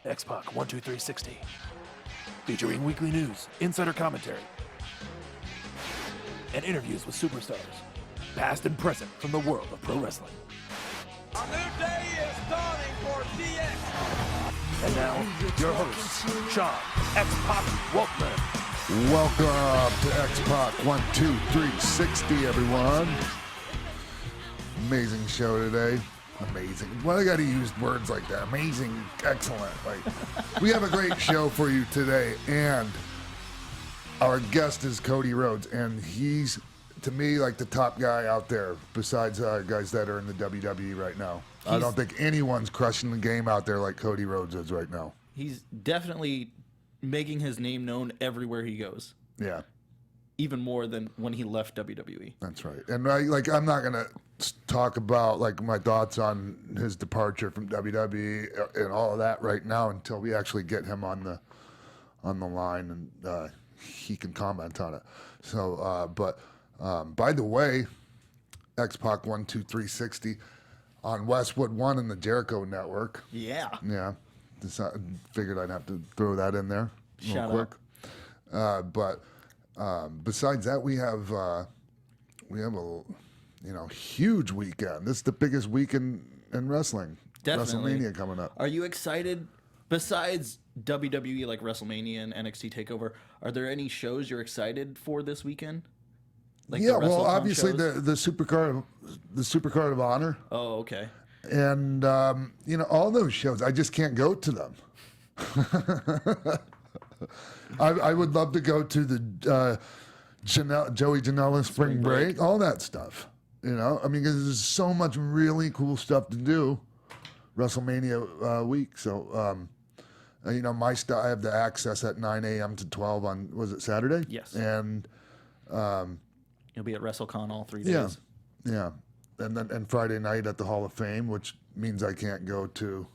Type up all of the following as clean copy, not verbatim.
X-Pac 12360. Featuring weekly news, insider commentary, and interviews with superstars, past and present from the world of pro wrestling. A new day is dawning for DX. And now, your host, Sean X-Pac Waltman. Welcome to X-Pac 12360, everyone. Amazing show today. Amazing. Why I got to use words like that? Amazing, excellent. Like, we have a great show for you today, and our guest is Cody Rhodes, and he's, to me, like the top guy out there besides guys that are in the WWE right now. I don't think anyone's crushing the game out there like Cody Rhodes is right now. He's definitely making his name known everywhere he goes. Yeah. Even more than when he left WWE. That's right. And I'm not going to talk about like my thoughts on his departure from WWE and all of that right now until we actually get him on the line and he can comment on it. So, by the way, X-Pac 12360 on Westwood One and the Jericho Network. Yeah. Yeah. Figured I'd have to throw that in there real quick. Besides that, we have a huge weekend. This is the biggest weekend in wrestling. Definitely. WrestleMania coming up. Are you excited? Besides WWE, like WrestleMania and NXT TakeOver, are there any shows you're excited for this weekend? Like Yeah, well, WrestleCon obviously shows? the Supercard of Honor, Oh, okay. and all those shows. I just can't go to them. I would love to go to the Joey Janela Spring Break, all that stuff. I mean, because there's so much really cool stuff to do WrestleMania week. So, my stuff, I have the access at 9 a.m. to 12 on, was it Saturday? Yes. And You'll be at WrestleCon all 3 days. yeah. And Friday night at the Hall of Fame, which means I can't go to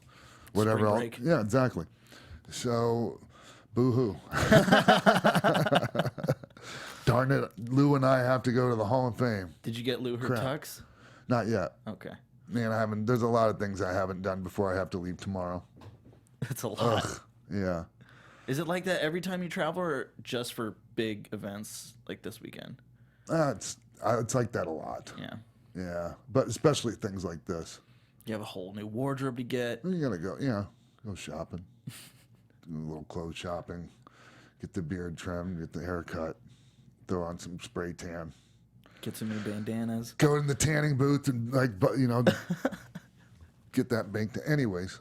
whatever Spring else. break. Yeah, exactly. So, boo-hoo. Darn it, Lou and I have to go to the Hall of Fame. Did you get Lou her tux? Not yet. Okay. Man, there's a lot of things I haven't done before I have to leave tomorrow. That's a lot. Ugh, yeah. Is it like that every time you travel or just for big events like this weekend? It's like that a lot. Yeah. Yeah, but especially things like this. You have a whole new wardrobe to get. You gotta go shopping. Do a little clothes shopping. Get the beard trimmed, get the haircut, throw on some spray tan. Get some new bandanas. Go in the tanning booth and get that banked. Anyways,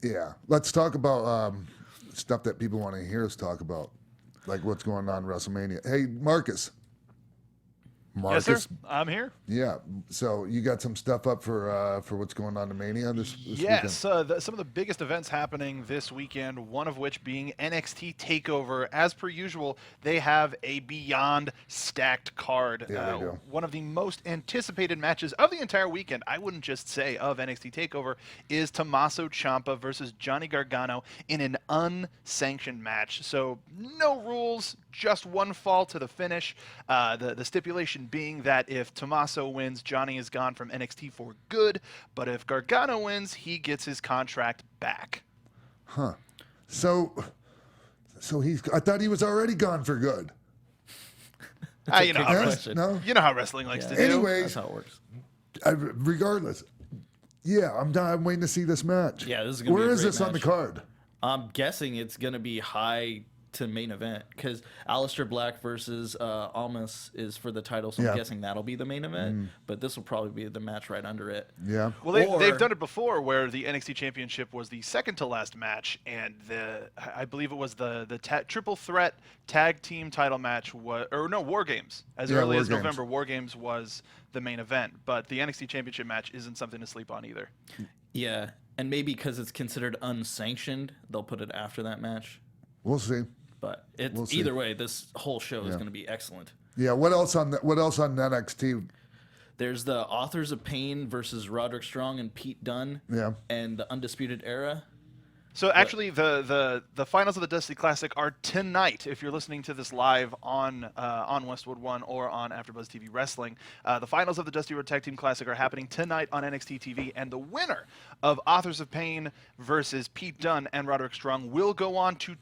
yeah. Let's talk about stuff that people want to hear us talk about, like what's going on in WrestleMania. Hey, Marcus. Yes, sir. I'm here. Yeah. So you got some stuff up for what's going on in Mania this Yes, weekend? some of the biggest events happening this weekend, one of which being NXT TakeOver. As per usual, they have a beyond stacked card. Yeah, they do. One of the most anticipated matches of the entire weekend, I wouldn't just say of NXT TakeOver, is Tommaso Ciampa versus Johnny Gargano in an unsanctioned match. So no rules, just one fall to the finish. The stipulation being that if Tommaso wins, Johnny is gone from NXT for good, but if Gargano wins, he gets his contract back. Huh. So I thought he was already gone for good. You know how question. No? You know how wrestling likes to do. Anyways, That's how it works. Regardless, yeah, I'm waiting to see this match. Yeah, this is gonna be Where a is great this on the match. card? I'm guessing it's going to be high to main event because Aleister Black versus Almas is for the title, so Yeah. I'm guessing that'll be the main event, but this will probably be the match right under it. Yeah. Well, they've done it before where the NXT Championship was the second to last match, and I believe it was the triple threat tag team title match, War Games. As early War as Games. November, War Games was the main event, but the NXT Championship match isn't something to sleep on either. Yeah, and maybe because it's considered unsanctioned, they'll put it after that match. We'll see. But it's We'll see. either way, this whole show is going to be excellent. Yeah. What else on NXT? There's the Authors of Pain versus Roderick Strong and Pete Dunne. Yeah. And the Undisputed Era. So actually, the finals of the Dusty Classic are tonight. If you're listening to this live on Westwood One or on AfterBuzz TV Wrestling, the finals of the Dusty Road Tag Team Classic are happening tonight on NXT TV, and the winner of Authors of Pain versus Pete Dunne and Roderick Strong will go on to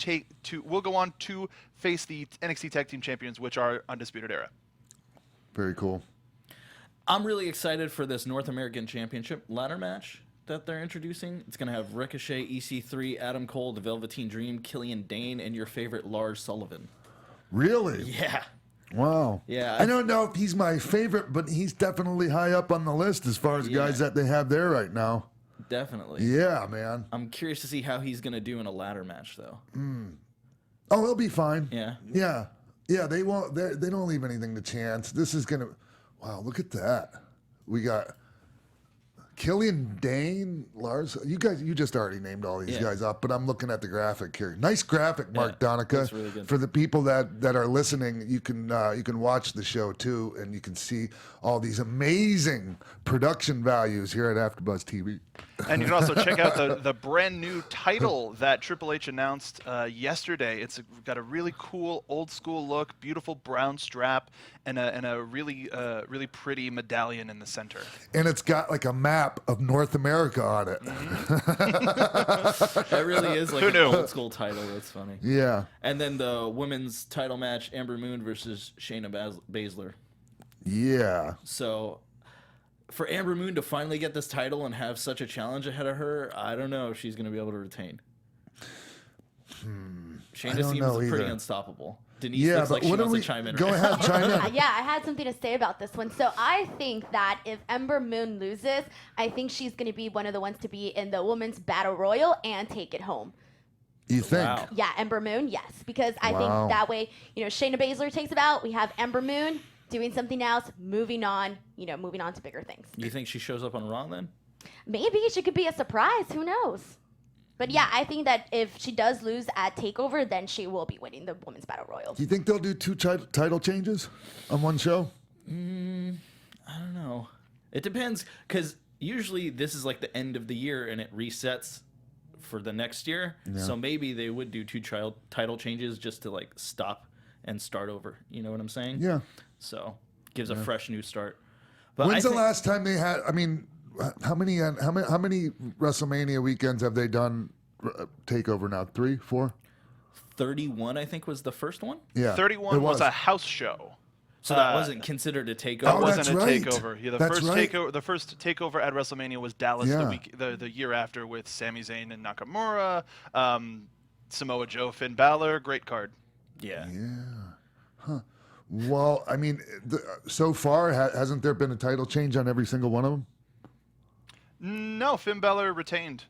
face the NXT Tag Team Champions, which are Undisputed Era. Very cool. I'm really excited for this North American Championship ladder match that they're introducing. It's going to have Ricochet, EC3, Adam Cole, The Velveteen Dream, Killian Dane, and your favorite Lars Sullivan. Really? Yeah. Wow. Yeah. I don't know if he's my favorite, but he's definitely high up on the list as far as guys that they have there right now. Definitely. Yeah, man. I'm curious to see how he's going to do in a ladder match, though. Oh, he'll be fine. Yeah. Yeah. Yeah, they won't. They don't leave anything to chance. This is gonna. Wow, look at that. We got Killian Dane, Lars. You just already named all these guys up, but I'm looking at the graphic here. Nice graphic, Mark Donica. that's really good. For the people that are listening, you can watch the show too, and you can see all these amazing production values here at AfterBuzz TV. And you can also check out the brand new title that Triple H announced yesterday. It's got a really cool old school look, beautiful brown strap, and a really pretty medallion in the center. And it's got like a map of North America on it. That really is like Who an knew? old school title. That's funny. Yeah. And then the women's title match, Amber Moon versus Shayna Baszler. Yeah. So for Amber Moon to finally get this title and have such a challenge ahead of her, I don't know if she's going to be able to retain. Shayna don't seems know pretty either. unstoppable. Denise Yeah, looks but like she what wants do to we chime in. go right now. ahead, chime in. Yeah, I had something to say about this one. So I think that if Ember Moon loses, I think she's going to be one of the ones to be in the Women's Battle Royal and take it home. You think? Wow. Yeah, Ember Moon, yes. Because I Wow. think that way, Shayna Baszler takes it out. We have Ember Moon doing something else, moving on to bigger things. You think she shows up on Raw then? Maybe she could be a surprise. Who knows? But yeah, I think that if she does lose at TakeOver, then she will be winning the Women's Battle Royal. Do you think they'll do two title changes on one show? I don't know. It depends, because usually this is like the end of the year and it resets for the next year. So maybe they would do two title changes just to like stop and start over. You know what I'm saying? Yeah. So gives a fresh new start. But When's I the last time they had? I mean, how many WrestleMania weekends have they done TakeOver now? 3, 4? 31, I think, was the first one. Yeah. 31 it was a house show. So that wasn't considered a takeover. Oh, It wasn't that's a right. takeover. Yeah, That's right. The first takeover at WrestleMania was Dallas Yeah. the year after with Sami Zayn and Nakamura, Samoa Joe, Finn Balor. Great card. Yeah. Well, I mean, so far, hasn't there been a title change on every single one of them? No, Finn Balor retained,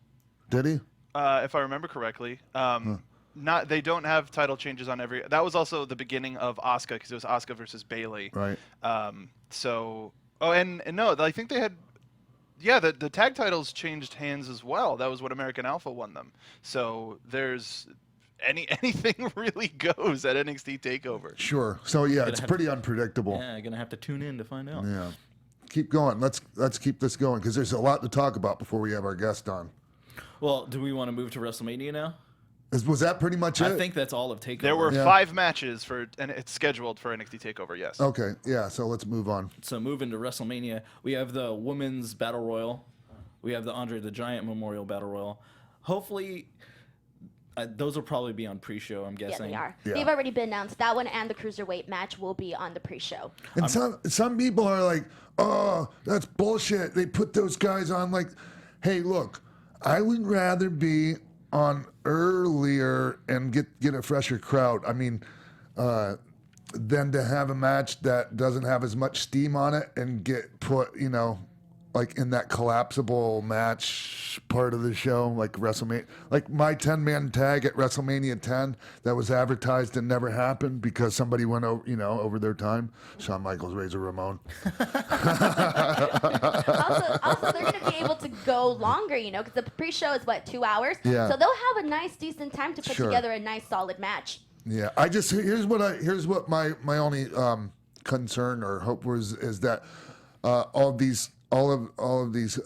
Did he? if I remember correctly. They don't have title changes on every. That was also the beginning of Asuka because it was Asuka versus Bayley. Right. And no, I think they had. Yeah, the tag titles changed hands as well. That was when American Alpha won them. So there's anything really goes at NXT TakeOver. Sure. So yeah, it's have pretty unpredictable. Yeah, gonna have to tune in to find out. Yeah. Keep going. Let's keep this going because there's a lot to talk about before we have our guest on. Well, do we want to move to WrestleMania now? Was that pretty much it? I think that's all of TakeOver. There were Yeah. 5 matches and it's scheduled for NXT TakeOver. Yes. Okay. Yeah. So let's move on. So moving to WrestleMania, we have the Women's Battle Royal. We have the Andre the Giant Memorial Battle Royal. Hopefully, those will probably be on pre-show, I'm Yeah, guessing. they are. Yeah. They've already been announced. That one and the Cruiserweight match will be on the pre-show. And some people are like, oh, that's bullshit. They put those guys on like, hey, look, I would rather be on earlier and get a fresher crowd. I mean, than to have a match that doesn't have as much steam on it and get put, like in that collapsible match part of the show, like WrestleMania, like my 10-man tag at WrestleMania 10 that was advertised and never happened because somebody went over, over their time. Shawn Michaels, Razor Ramon. Also, they're going to be able to go longer, because the pre-show is, 2 hours? Yeah. So they'll have a nice, decent time to put Sure. together a nice, solid match. Yeah, here's what my only concern or hope is that all of these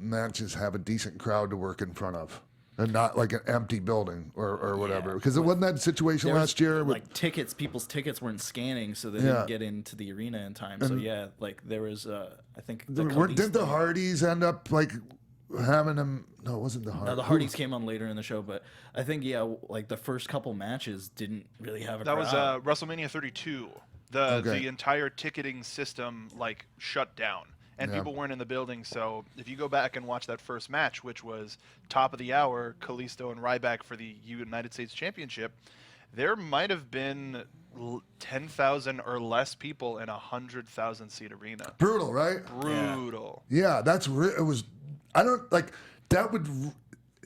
matches have a decent crowd to work in front of. and not like an empty building or whatever. Because it wasn't that situation There was, last year. With, like people's tickets weren't scanning, so they didn't get into the arena in time. So yeah, like there was, I think didn't the Hardys end up like having them? No, it wasn't the Hardys. No, the Hardys came on later in the show, but I think like the first couple matches didn't really have a That crowd. was WrestleMania 32. The entire ticketing system like shut down. And people weren't in the building, so if you go back and watch that first match, which was top of the hour, Kalisto and Ryback for the United States Championship, there might have been 10,000 or less people in a 100,000 seat arena. Brutal, right? Brutal. Yeah, it was. I don't like that would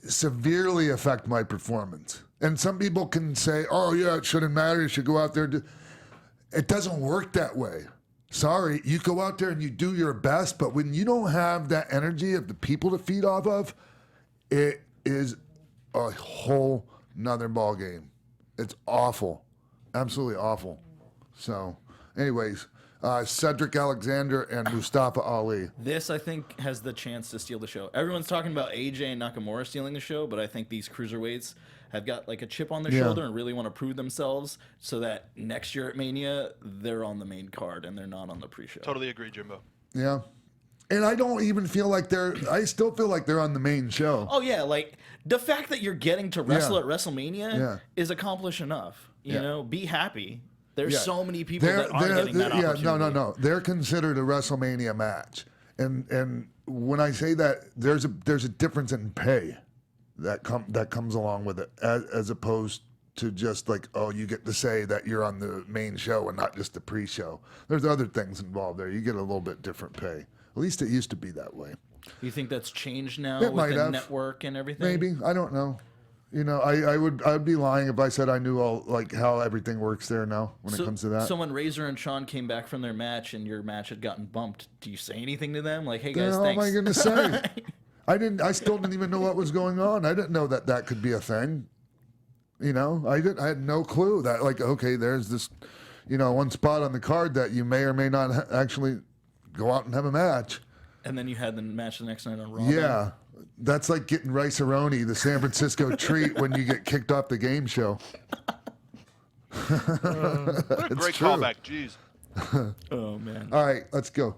severely affect my performance. And some people can say, "Oh yeah, it shouldn't matter. You should go out there." It doesn't work that way. Sorry, you go out there and you do your best, but when you don't have that energy of the people to feed off of, it is a whole nother ball game. It's awful, absolutely awful. So, anyways, Cedric Alexander and Mustafa Ali. This, I think, has the chance to steal the show. Everyone's talking about AJ and Nakamura stealing the show, but I think these cruiserweights have got like a chip on their shoulder and really want to prove themselves so that next year at Mania, they're on the main card and they're not on the pre-show. Totally agree, Jimbo. Yeah. And I don't even feel like I still feel like they're on the main show. Oh, yeah. Like, the fact that you're getting to wrestle at WrestleMania is accomplished enough. You know, be happy. There's so many people that aren't getting that opportunity. No. They're considered a WrestleMania match. And when I say that, there's a difference in pay that comes along with it, as opposed to just like, oh, you get to say that you're on the main show and not just the pre-show. There's other things involved there. You get a little bit different pay. At least it used to be that way. You think that's changed now It with might the have. network and everything? Maybe. I don't know. You know, I'd be lying if I said I knew all like how everything works there now when it comes to that. So when Razor and Sean came back from their match and your match had gotten bumped, do you say anything to them? Like, hey guys, What am thanks. I going to say? I still didn't even know what was going on. I didn't know that could be a thing. You know, I had no clue that, like, okay, there's this, one spot on the card that you may or may not actually go out and have a match. And then you had the match the next night on Raw. Yeah. That's like getting Rice-A-Roni, the San Francisco treat, when you get kicked off the game show. What a great true. callback. Jeez. Oh, man. All right, let's go.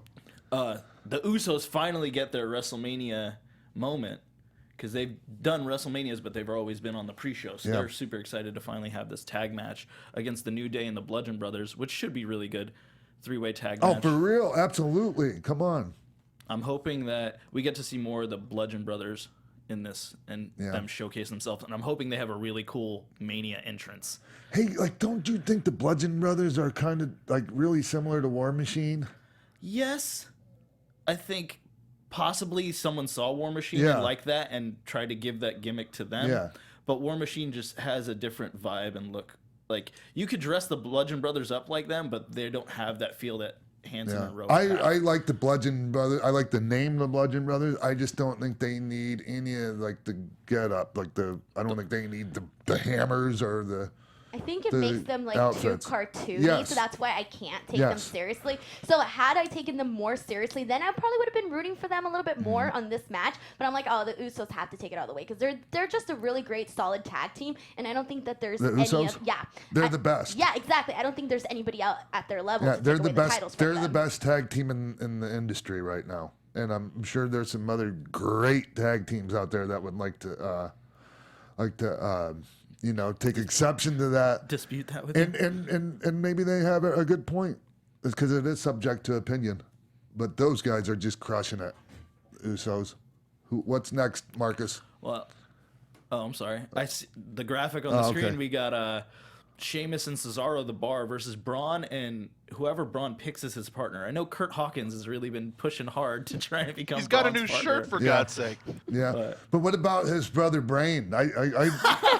The Usos finally get their WrestleMania moment because they've done WrestleManias, but they've always been on the pre-show. So they're super excited to finally have this tag match against the New Day and the Bludgeon Brothers, which should be really good. 3-way tag match. Oh, for real? Absolutely. Come on. I'm hoping that we get to see more of the Bludgeon Brothers in this and them showcase themselves. And I'm hoping they have a really cool Mania entrance. Hey, like, don't you think the Bludgeon Brothers are kind of like really similar to War Machine? Yes. I think possibly someone saw War Machine and liked that and tried to give that gimmick to them. Yeah. But War Machine just has a different vibe and look. Like, you could dress the Bludgeon Brothers up like them, but they don't have that feel that Hanson and Rhodes have. I like the Bludgeon Brothers. I like the name the Bludgeon Brothers. I just don't think they need any of like the get up. Like I don't think they need the hammers or the. I think it the makes them like outfits. too cartoony, Yes. so that's why I can't take them seriously. So had I taken them more seriously, then I probably would have been rooting for them a little bit more on this match. But I'm like, oh, the Usos have to take it all the way because they're just a really great, solid tag team, and I don't think that there's The any Usos? They're the best. Yeah, exactly. I don't think there's anybody out at their level. Yeah, to they're take the away best. titles from They're the them. best tag team in the industry right now, and I'm sure there's some other great tag teams out there that would like to take exception to that. Dispute that with you. And maybe they have a good point, because it is subject to opinion, but those guys are just crushing it. Usos. What's next, Marcus? Well, I'm sorry. I see the graphic on the screen. Okay. We got Sheamus and Cesaro, the Bar, versus Braun and whoever Braun picks as his partner. I know Kurt Hawkins has really been pushing hard to try and become. He's got Braun's a new partner. shirt, for God's sake. Yeah, but what about his brother Brain? That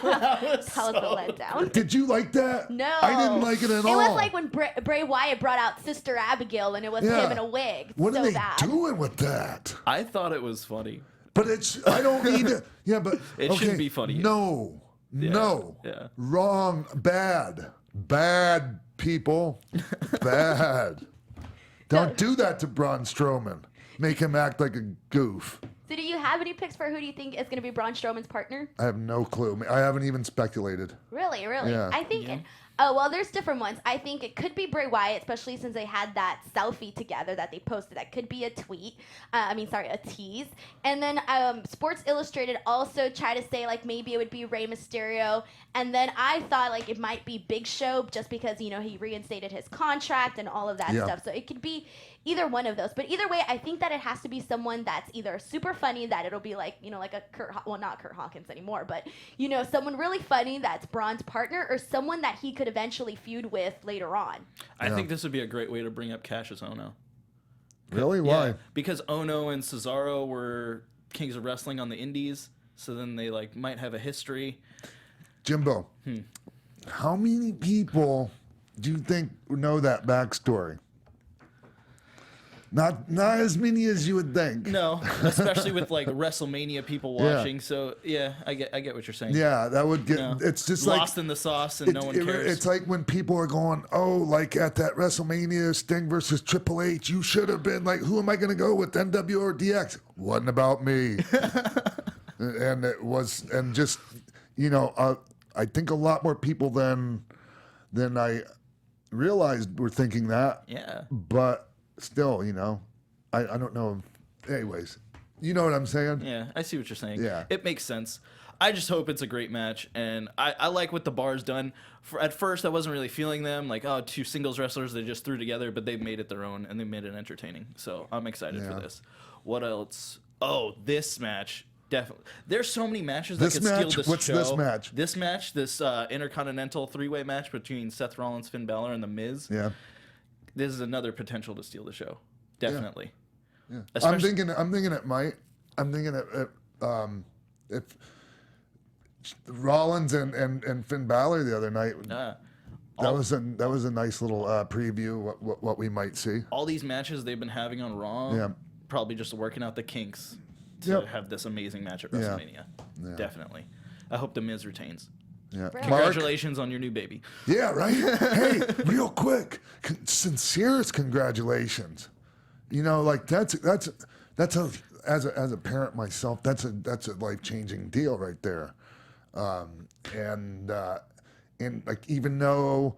was a letdown. Did you like that? No. I didn't like it at all. It was like when Bray Wyatt brought out Sister Abigail and it was him in a wig. What so are they bad. doing with that? I thought it was funny. But I don't need to. Yeah, but It shouldn't be funny. No, no, yeah. wrong, bad people, bad. Don't do that to Braun Strowman. Make him act like a goof. So do you have any picks for who do you think is going to be Braun Strowman's partner? I have no clue. I haven't even speculated. Really? Yeah. I think. Oh, well, there's different ones. I think it could be Bray Wyatt, especially since they had that selfie together that they posted. That could be a tweet. A tease. And then Sports Illustrated also tried to say, like, maybe it would be Rey Mysterio. And then I thought, like, it might be Big Show just because, you know, he reinstated his contract and all of that stuff. So it could be either one of those. But either way, I think that it has to be someone that's either super funny, that it'll be like, you know, like a not Kurt Hawkins anymore, but, you know, someone really funny that's Braun's partner, or someone that he could eventually feud with later on. I think this would be a great way to bring up Cassius Ohno. Really? Why? Yeah, because Ohno and Cesaro were kings of wrestling on the indies, so then they like might have a history. Jimbo, how many people do you think know that backstory? Not as many as you would think. No, especially with like WrestleMania people watching. So yeah, I get what you're saying. Yeah, that would get. No. It's just lost in the sauce, and no one cares. It's like when people are going, "Oh, like at that WrestleMania, Sting versus Triple H, you should have been like, who am I going to go with, NWO or DX?" Wasn't about me, and it was, and just you know, I think a lot more people than I realized were thinking that. Yeah, but. Still, you know, I don't know. Anyways, you know what I'm saying? Yeah, I see what you're saying. Yeah. It makes sense. I just hope it's a great match, and I like what the bar's done. At first, I wasn't really feeling them, like, oh, two singles wrestlers they just threw together, but they've made it their own, and they made it entertaining. So I'm excited for this. What else? Oh, this match. Definitely. There's so many matches that could steal this What's show. this match? This match, this Intercontinental three-way match between Seth Rollins, Finn Balor, and The Miz. Yeah. This is another potential to steal the show. Definitely. Yeah. Especially- I'm thinking it might. I'm thinking if Rollins and Finn Balor the other night. That was a nice little preview what we might see. All these matches they've been having on Raw, probably just working out the kinks to have this amazing match at WrestleMania. Yeah. Definitely. I hope The Miz retains. Yeah. Congratulations on your new baby. Yeah, right? Hey, real quick, sincerest congratulations. You know, like that's a as a parent myself, that's a life-changing deal right there. And like even though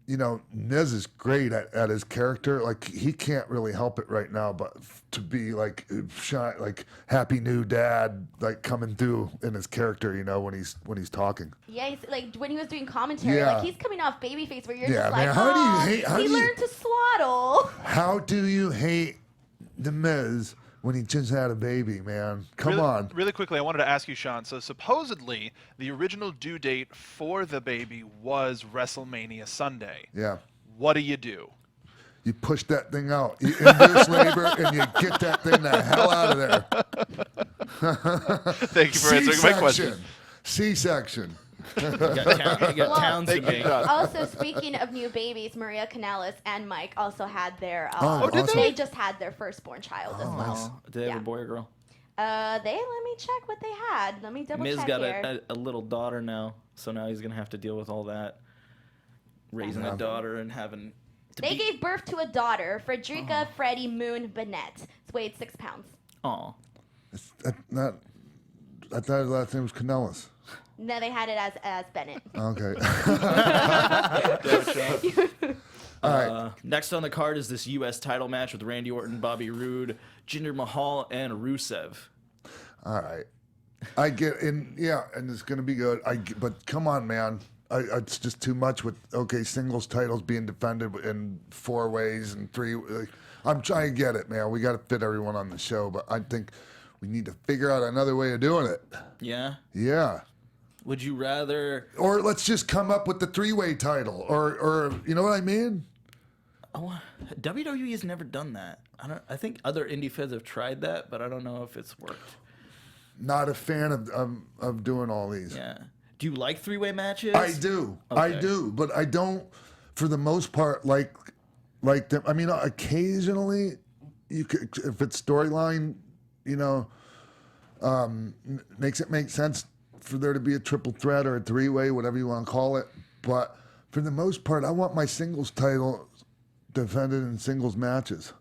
you know, Miz is great at his character. Like he can't really help it right now, but to be like shy, like happy new dad, like coming through in his character, you know, when he's talking. Yeah, he's, like when he was doing commentary, Yeah. like he's coming off babyface, where you're Yeah, just man, like, how do you oh, hate- how he do you- learned to swaddle. How do you hate the Miz when he just had a baby, man? Come on. Really quickly, I wanted to ask you, Sean. So supposedly, the original due date for the baby was WrestleMania Sunday. Yeah. What do you do? You push that thing out. You induce labor and you get that thing the hell out of there. Thank you for answering my question. C-section. You got Towns to make. Also, speaking of new babies, Maria Kanellis and Mike also had their. did they? They just had their firstborn child as well. nice. Do they have Yeah. a boy or girl? Let me check what they had. Let me double Miz check got here. a little daughter now, so now he's gonna have to deal with all that, raising a daughter and having. They gave birth to a daughter, Frederica Freddie Moon Bennett. It's weighed 6 pounds. Aw. I thought his last name was Kanellis. No, they had it as Bennett. Okay. All right. Next on the card is this U.S. title match with Randy Orton, Bobby Roode, Jinder Mahal, and Rusev. All right. I get in, yeah, and it's going to be good. But come on, man. It's just too much with, singles titles being defended in 4 ways and 3. I'm trying to get it, man. We got to fit everyone on the show, but I think we need to figure out another way of doing it. Yeah? Yeah. Would you rather... Or let's just come up with the 3-way title, or you know what I mean? Oh, WWE has never done that. I think other indie feds have tried that, but I don't know if it's worked. Not a fan of doing all these. Yeah. Do you like 3-way matches? I do. I Okay. do, but I don't, for the most part, like them. I mean, occasionally, you could, if it's storyline, you know, makes it make sense for there to be a triple threat or a 3-way, whatever you want to call it. But for the most part, I want my singles title defended in singles matches.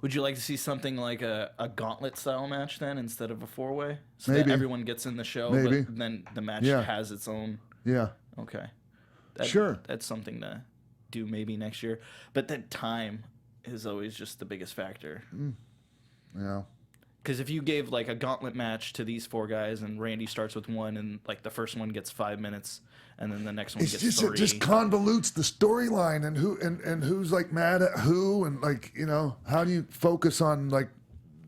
Would you like to see something like a gauntlet style match then instead of a 4-way? So Maybe. that everyone gets in the show, Maybe. but then the match Yeah. has its own. Yeah. Okay. Sure. That's something to do maybe next year. But then time is always just the biggest factor. Yeah. Because if you gave like a gauntlet match to these 4 guys and Randy starts with 1 and like the first one gets 5 minutes and then the next one It's gets just 3. it just convolutes the storyline and who's like mad at who and like how do you focus on like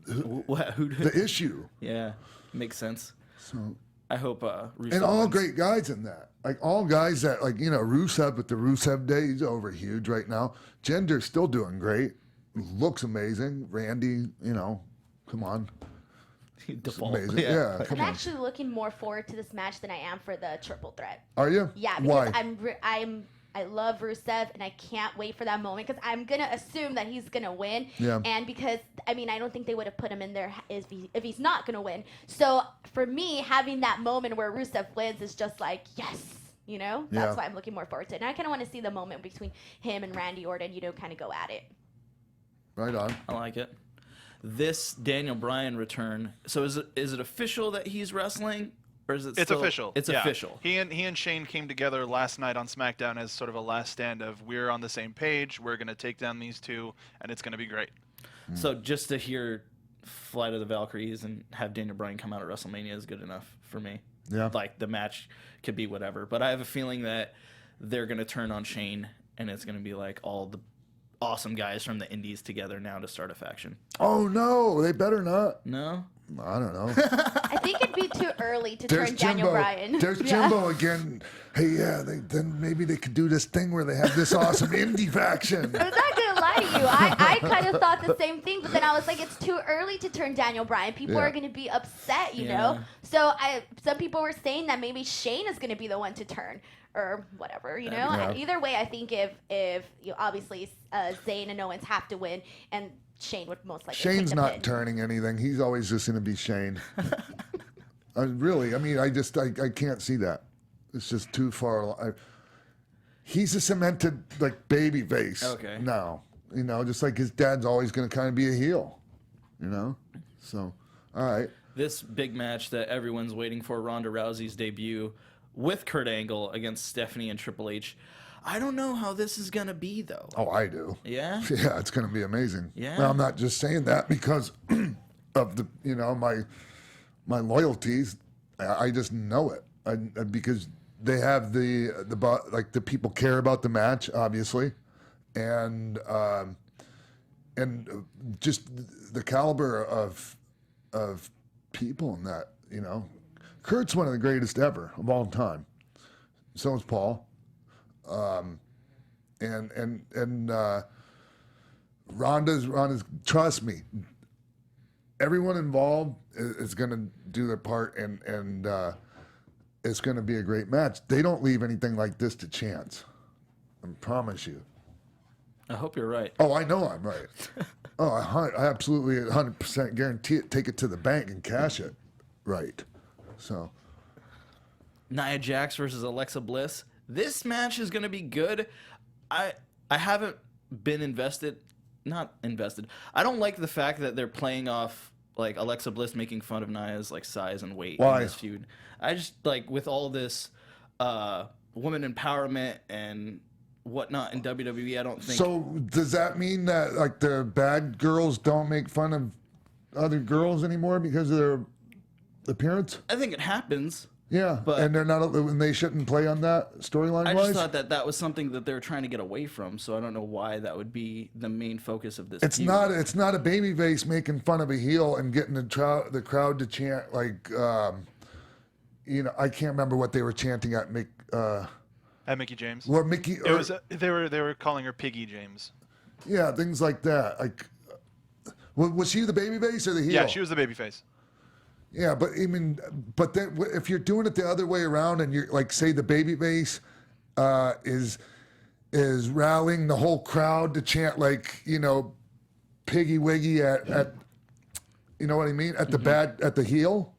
the issue? Yeah, makes sense. So I hope Rusev and all wins. great guys in that, like all guys that like Rusev, but the Rusev day he's over huge right now. Gender's still doing great, looks amazing. Randy, come on. Default. Amazing. Yeah. Yeah, come I'm on. actually looking more forward to this match than I am for the triple threat. Are you? Yeah, because Why? I love Rusev and I can't wait for that moment because I'm gonna assume that he's gonna win. Yeah. And because I don't think they would have put him in there if he's not gonna win. So for me, having that moment where Rusev wins is just like yes. That's Yeah. why I'm looking more forward to it. And I kind of want to see the moment between him and Randy Orton, kind of go at it. Right on. I like it. This Daniel Bryan return. So is it official that he's wrestling, or is it? It's still, official. It's Yeah. official. He and Shane came together last night on SmackDown as sort of a last stand of we're on the same page. We're going to take down these two, and it's going to be great. So just to hear Flight of the Valkyries and have Daniel Bryan come out at WrestleMania is good enough for me. Yeah. Like the match could be whatever, but I have a feeling that they're going to turn on Shane, and it's going to be like all the awesome guys from the indies together now to start a faction. Oh no, they better not. No? I don't know. I think it'd be too early to There's turn Daniel Bryan. There's Jimbo again. Hey, yeah, then maybe they could do this thing where they have this awesome indie faction. I'm not gonna lie to you. I kind of thought the same thing, but then I was like, it's too early to turn Daniel Bryan. People Yeah. are gonna be upset, you Yeah. know. So some people were saying that maybe Shane is gonna be the one to turn or whatever, you know. Yeah. Either way, I think if obviously Zayn and Owens have to win, and Shane would most likely. Shane's take the not pin. turning anything. He's always just going to be Shane. Really, I can't see that. It's just too far. He's a cemented like baby face. Okay. Now, just like his dad's always going to kind of be a heel. So, all right. This big match that everyone's waiting for, Ronda Rousey's debut with Kurt Angle against Stephanie and Triple H. I don't know how this is going to be, though. Oh, I do. Yeah? Yeah, it's going to be amazing. Yeah? Well, I'm not just saying that because of the my loyalties. I just know it because they have the people care about the match, obviously, and just the caliber of people in that. Kurt's one of the greatest ever of all time. So is Paul. And Ronda's, trust me, everyone involved is going to do their part, and it's going to be a great match. They don't leave anything like this to chance. I promise you. I hope you're right. Oh, I know I'm right. I absolutely 100% guarantee it. Take it to the bank and cash it. Right. So. Nia Jax versus Alexa Bliss. This match is going to be good. I haven't been not invested. I don't like the fact that they're playing off like Alexa Bliss making fun of Nia's like size and weight Why? in this feud. I just like with all this woman empowerment and whatnot in WWE, I don't think. So does that mean that like the bad girls don't make fun of other girls anymore because of their appearance? I think it happens. Yeah, But- and they're not, and they shouldn't play on that storyline I wise. just thought that was something that they were trying to get away from, so I don't know why that would be the main focus of this. It's feud. not a babyface making fun of a heel and getting the crowd to chant like, I can't remember what they were chanting at At Mickey James. Or Mickey. It was they were calling her Piggy James. Yeah, things like that. Like, was she the babyface or the heel? Yeah, she was the babyface. Yeah, but but then if you're doing it the other way around and you're like, say the babyface is rallying the whole crowd to chant like, Piggy Wiggy at you know what I mean, at the heel,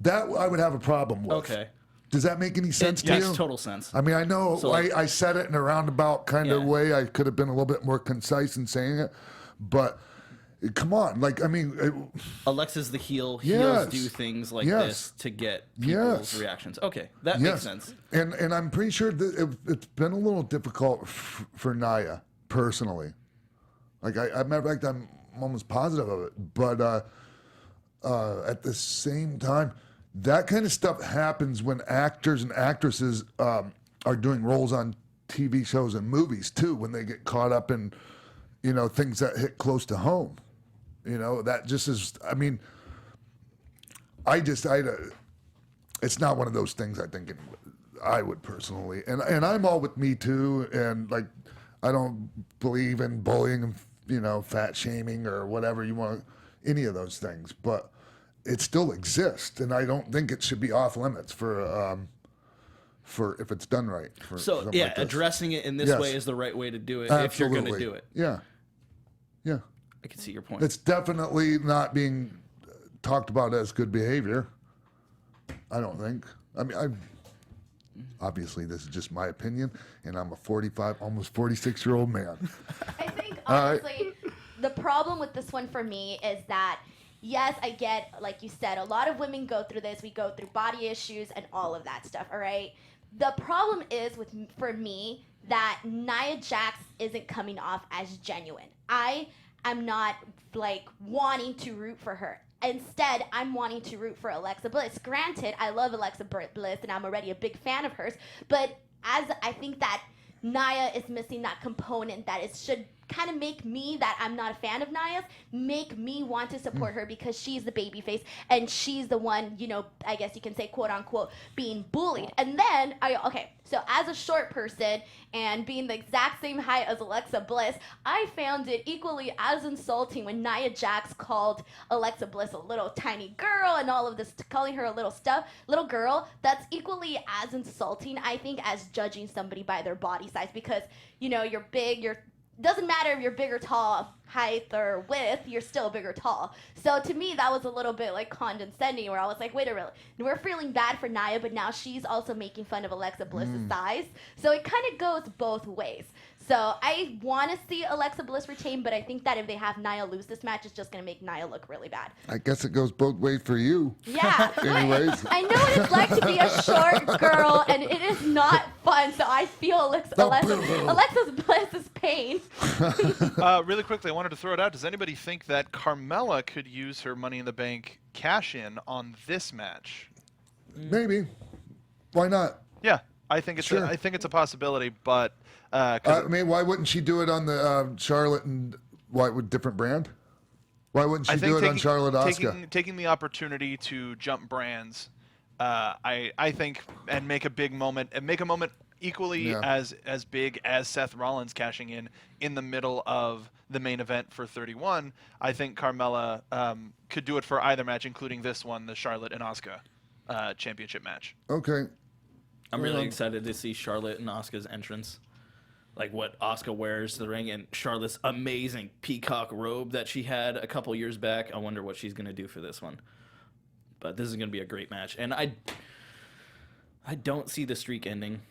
that I would have a problem with. Okay. Does that make any sense to you? Makes total sense. I mean, I know So, like- I said it in a roundabout kind of Yeah. way. I could have been a little bit more concise in saying it, but Come on, like I mean, Alexa's the heel. Yes. Heels do things like Yes. this to get people's Yes. reactions. Okay, that makes sense. And I'm pretty sure that it's been a little difficult for Nia personally. Like I'm almost positive of it, but at the same time, that kind of stuff happens when actors and actresses are doing roles on TV shows and movies too. When they get caught up in, things that hit close to home. That just is. I mean, it's not one of those things I think I would personally, and I'm all with Me Too, and like I don't believe in bullying and fat shaming or whatever you want, any of those things, but it still exists, and I don't think it should be off limits for if it's done right. So like this. addressing it in this way is the right way to do it if you're going to do it. Yeah. I can see your point. It's definitely not being talked about as good behavior. I don't think. I mean, obviously this is just my opinion, and I'm a 45, almost 46-year-old man. I think honestly, the problem with this one for me is that yes, I get, like you said, a lot of women go through this. We go through body issues and all of that stuff. All right. The problem is for me that Nia Jax isn't coming off as genuine. I'm not like wanting to root for her. Instead, I'm wanting to root for Alexa Bliss. Granted, I love Alexa Bliss and I'm already a big fan of hers, but as I think that Nia is missing that component that it should kind of make me, that I'm not a fan of Nia's, make me want to support her because she's the babyface and she's the one, I guess you can say, quote unquote, being bullied. And then, so as a short person and being the exact same height as Alexa Bliss, I found it equally as insulting when Nia Jax called Alexa Bliss a little tiny girl and all of this, calling her a little girl. That's equally as insulting, I think, as judging somebody by their body size because, you're big, doesn't matter if you're big or tall, height or width, you're still big or tall. So to me, that was a little bit like condescending where I was like, wait a minute, we're feeling bad for Nia, but now she's also making fun of Alexa Bliss's size. So it kind of goes both ways. So I want to see Alexa Bliss retain, but I think that if they have Nia lose this match, it's just going to make Nia look really bad. I guess it goes both ways for you. Yeah. Anyways. I know what it's like to be a short girl, and it is not fun, so I feel Alexa's Bliss's pain. Really quickly, I wanted to throw it out. Does anybody think that Carmella could use her Money in the Bank cash-in on this match? Maybe. Why not? Yeah, I think it's a possibility, but I mean, why wouldn't she do it on the Charlotte and different brand? Why wouldn't she do it on Charlotte Asuka? Taking the opportunity to jump brands, I think, and make a big moment, and make a moment equally as big as Seth Rollins cashing in the middle of the main event for 31. I think Carmella could do it for either match, including this one, the Charlotte and Asuka championship match. Okay. I'm really excited to see Charlotte and Asuka's entrance. Like what Asuka wears to the ring and Charlotte's amazing peacock robe that she had a couple years back. I wonder what she's going to do for this one. But this is going to be a great match. And I don't see the streak ending.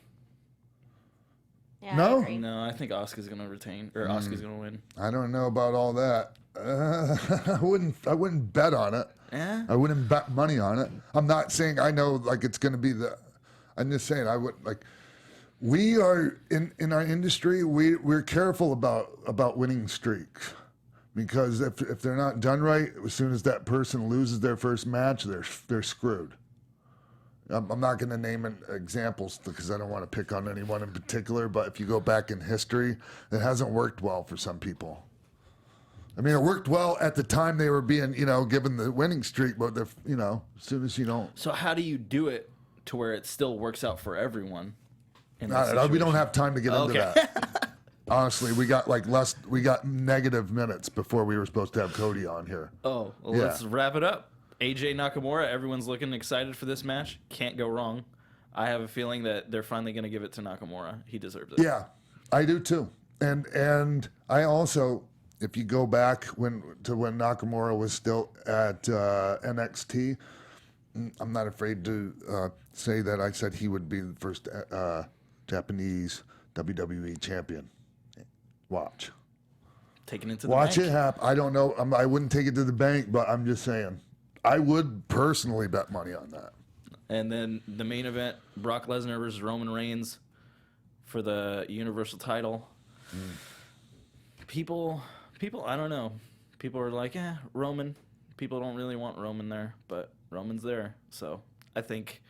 Yeah, No? I agree. No, I think Asuka's going to retain, or Asuka's going to win. I don't know about all that. I wouldn't bet on it. Yeah? I wouldn't bet money on it. I'm not saying I know like it's going to be I'm just saying I would like. We are in our industry. We're careful about winning streaks because if they're not done right, as soon as that person loses their first match, they're screwed. I'm not going to name examples because I don't want to pick on anyone in particular. But if you go back in history, it hasn't worked well for some people. I mean, it worked well at the time they were being, given the winning streak, but as soon as you don't. So how do you do it to where it still works out for everyone? We don't have time to get into that. Honestly, we got negative minutes before we were supposed to have Cody on here. Oh, well, let's wrap it up. AJ Nakamura, everyone's looking excited for this match. Can't go wrong. I have a feeling that they're finally going to give it to Nakamura. He deserves it. Yeah, I do too. And I also, if you go back when Nakamura was still at NXT, I'm not afraid to say that I said he would be the first Japanese WWE champion. Watch. taking it to the Watch bank. it happen. I don't know. I wouldn't take it to the bank, but I'm just saying. I would personally bet money on that. And then the main event, Brock Lesnar versus Roman Reigns for the Universal title. People, I don't know. People are like, Roman. People don't really want Roman there, but Roman's there. So I think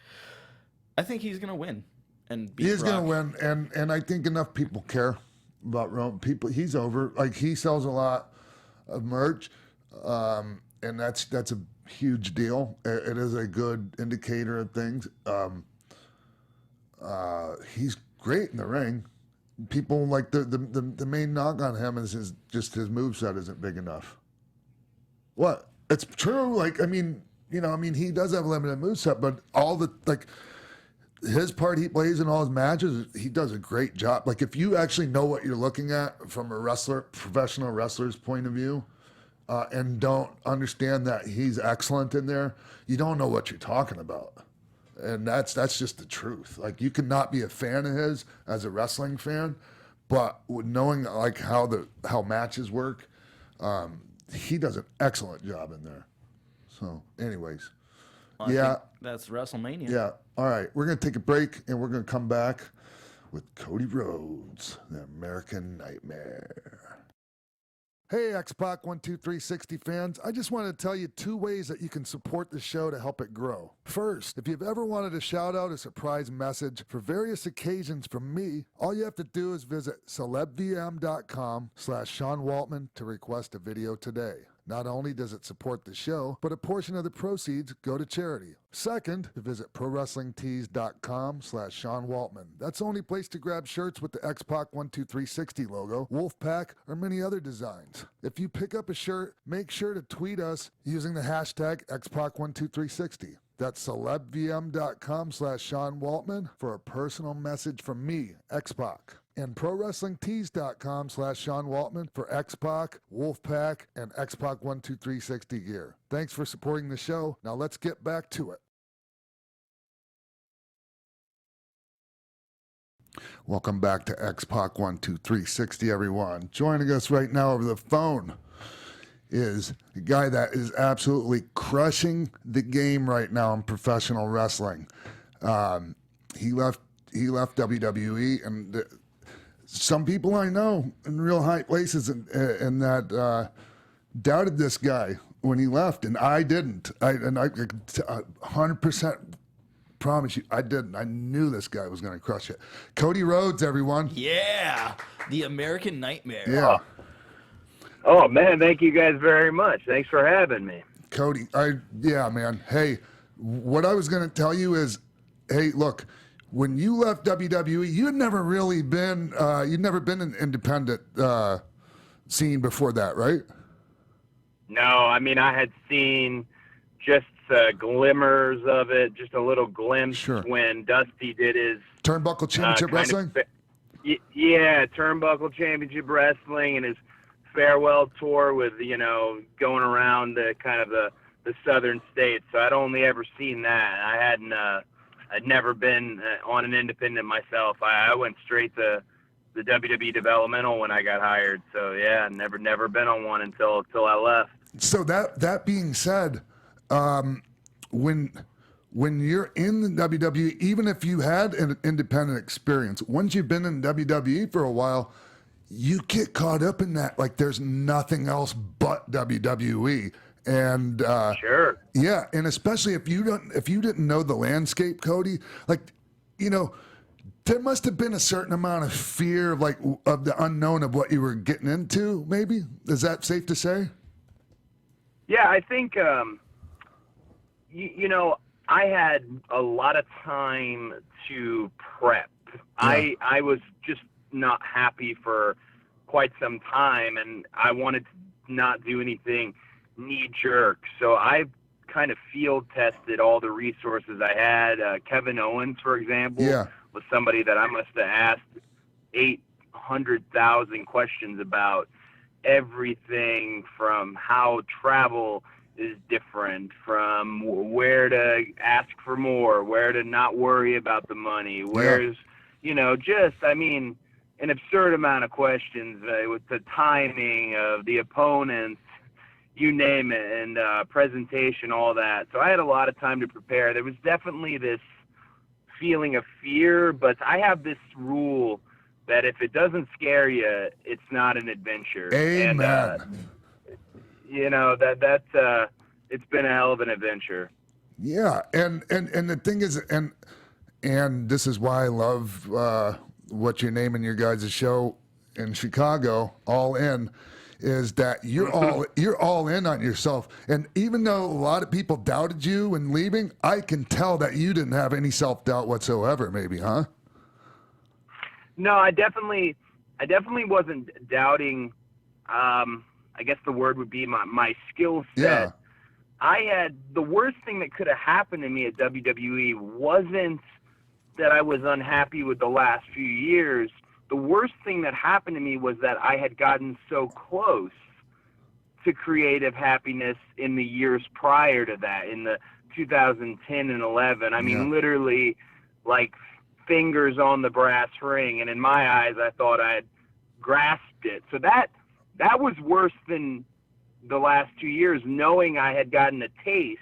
he's gonna win and beat He's Brock. going to win, and I think enough people care about Roman. He's over. Like, he sells a lot of merch, and that's a huge deal. It is a good indicator of things. He's great in the ring. People like the main knock on him is his moveset isn't big enough. What? It's true. Like, I mean, he does have a limited moveset, but all the, like, his part he plays in all his matches, he does a great job. Like, if you actually know what you're looking at from a professional wrestler's point of view, and don't understand that he's excellent in there, you don't know what you're talking about. And that's just the truth. Like, you cannot be a fan of his as a wrestling fan, but knowing like how matches work, he does an excellent job in there. So, anyways, I think that's WrestleMania. yeah. All right, we're gonna take a break and we're gonna come back with Cody Rhodes, the American Nightmare. Hey, X-Pac 12360 fans, I just want to tell you 2 ways that you can support the show to help it grow. First, if you've ever wanted to shout out a surprise message for various occasions from me, all you have to do is visit celebvm.com/Sean Waltman to request a video today. Not only does it support the show, but a portion of the proceeds go to charity. Second, visit prowrestlingtees.com/Sean Waltman. That's the only place to grab shirts with the X-Pac 12360 logo, Wolfpack, or many other designs. If you pick up a shirt, make sure to tweet us using the hashtag X-Pac12360. That's celebvm.com/Sean Waltman for a personal message from me, X-Pac. And prowrestlingtees.com/Sean Waltman for X-Pac, Wolfpack, and X-Pac 12360 gear. Thanks for supporting the show. Now let's get back to it. Welcome back to X-Pac 12360, everyone. Joining us right now over the phone is a guy that is absolutely crushing the game right now in professional wrestling. He left WWE, and some people I know in real high places and that doubted this guy when he left, and I didn't. I 100% promise you, I didn't. I knew this guy was going to crush it. Cody Rhodes, everyone. Yeah, the American Nightmare. Yeah. Oh, man, thank you guys very much. Thanks for having me. Cody, yeah, man. Hey, what I was going to tell you is, hey, look, when you left WWE, you'd never been an independent scene before that, right? No, I mean, I had seen just glimmers of it, just a little glimpse when Dusty did his Turnbuckle Championship Wrestling? Yeah, Turnbuckle Championship Wrestling and his farewell tour with, going around the kind of the southern states. So I'd only ever seen that. I'd never been on an independent myself. I went straight to the WWE developmental when I got hired. So yeah, never been on one until I left. So that being said, when you're in the WWE, even if you had an independent experience, once you've been in WWE for a while, you get caught up in that. Like, there's nothing else but WWE. And sure, yeah, and especially if you didn't know the landscape, Cody, like, there must have been a certain amount of fear of the unknown of what you were getting into. Maybe, is that safe to say? Yeah, I think I had a lot of time to prep. Yeah. I was just not happy for quite some time, and I wanted to not do anything knee-jerk. So I kind of field tested all the resources I had. Kevin Owens, for example, was somebody that I must have asked 800,000 questions about everything from how travel is different, from where to ask for more, where to not worry about the money, where's, an absurd amount of questions with the timing of the opponents, you name it, and presentation, all that. So I had a lot of time to prepare. There was definitely this feeling of fear, but I have this rule that if it doesn't scare you, it's not an adventure. Amen. And, you know, that's it's been a hell of an adventure. Yeah, and the thing is, and this is why I love what you're naming your guys' show in Chicago, All In, is that you're all in on yourself. And even though a lot of people doubted you when leaving, I can tell that you didn't have any self-doubt whatsoever, maybe, huh? No, I definitely wasn't doubting. I guess the word would be my skill set. Yeah. I had the worst thing that could have happened to me at WWE wasn't that I was unhappy with the last few years. The worst thing that happened to me was that I had gotten so close to creative happiness in the years prior to that, in the 2010 and 11. I mean, literally, like, fingers on the brass ring, and in my eyes, I thought I had grasped it. So that was worse than the last 2 years, knowing I had gotten a taste,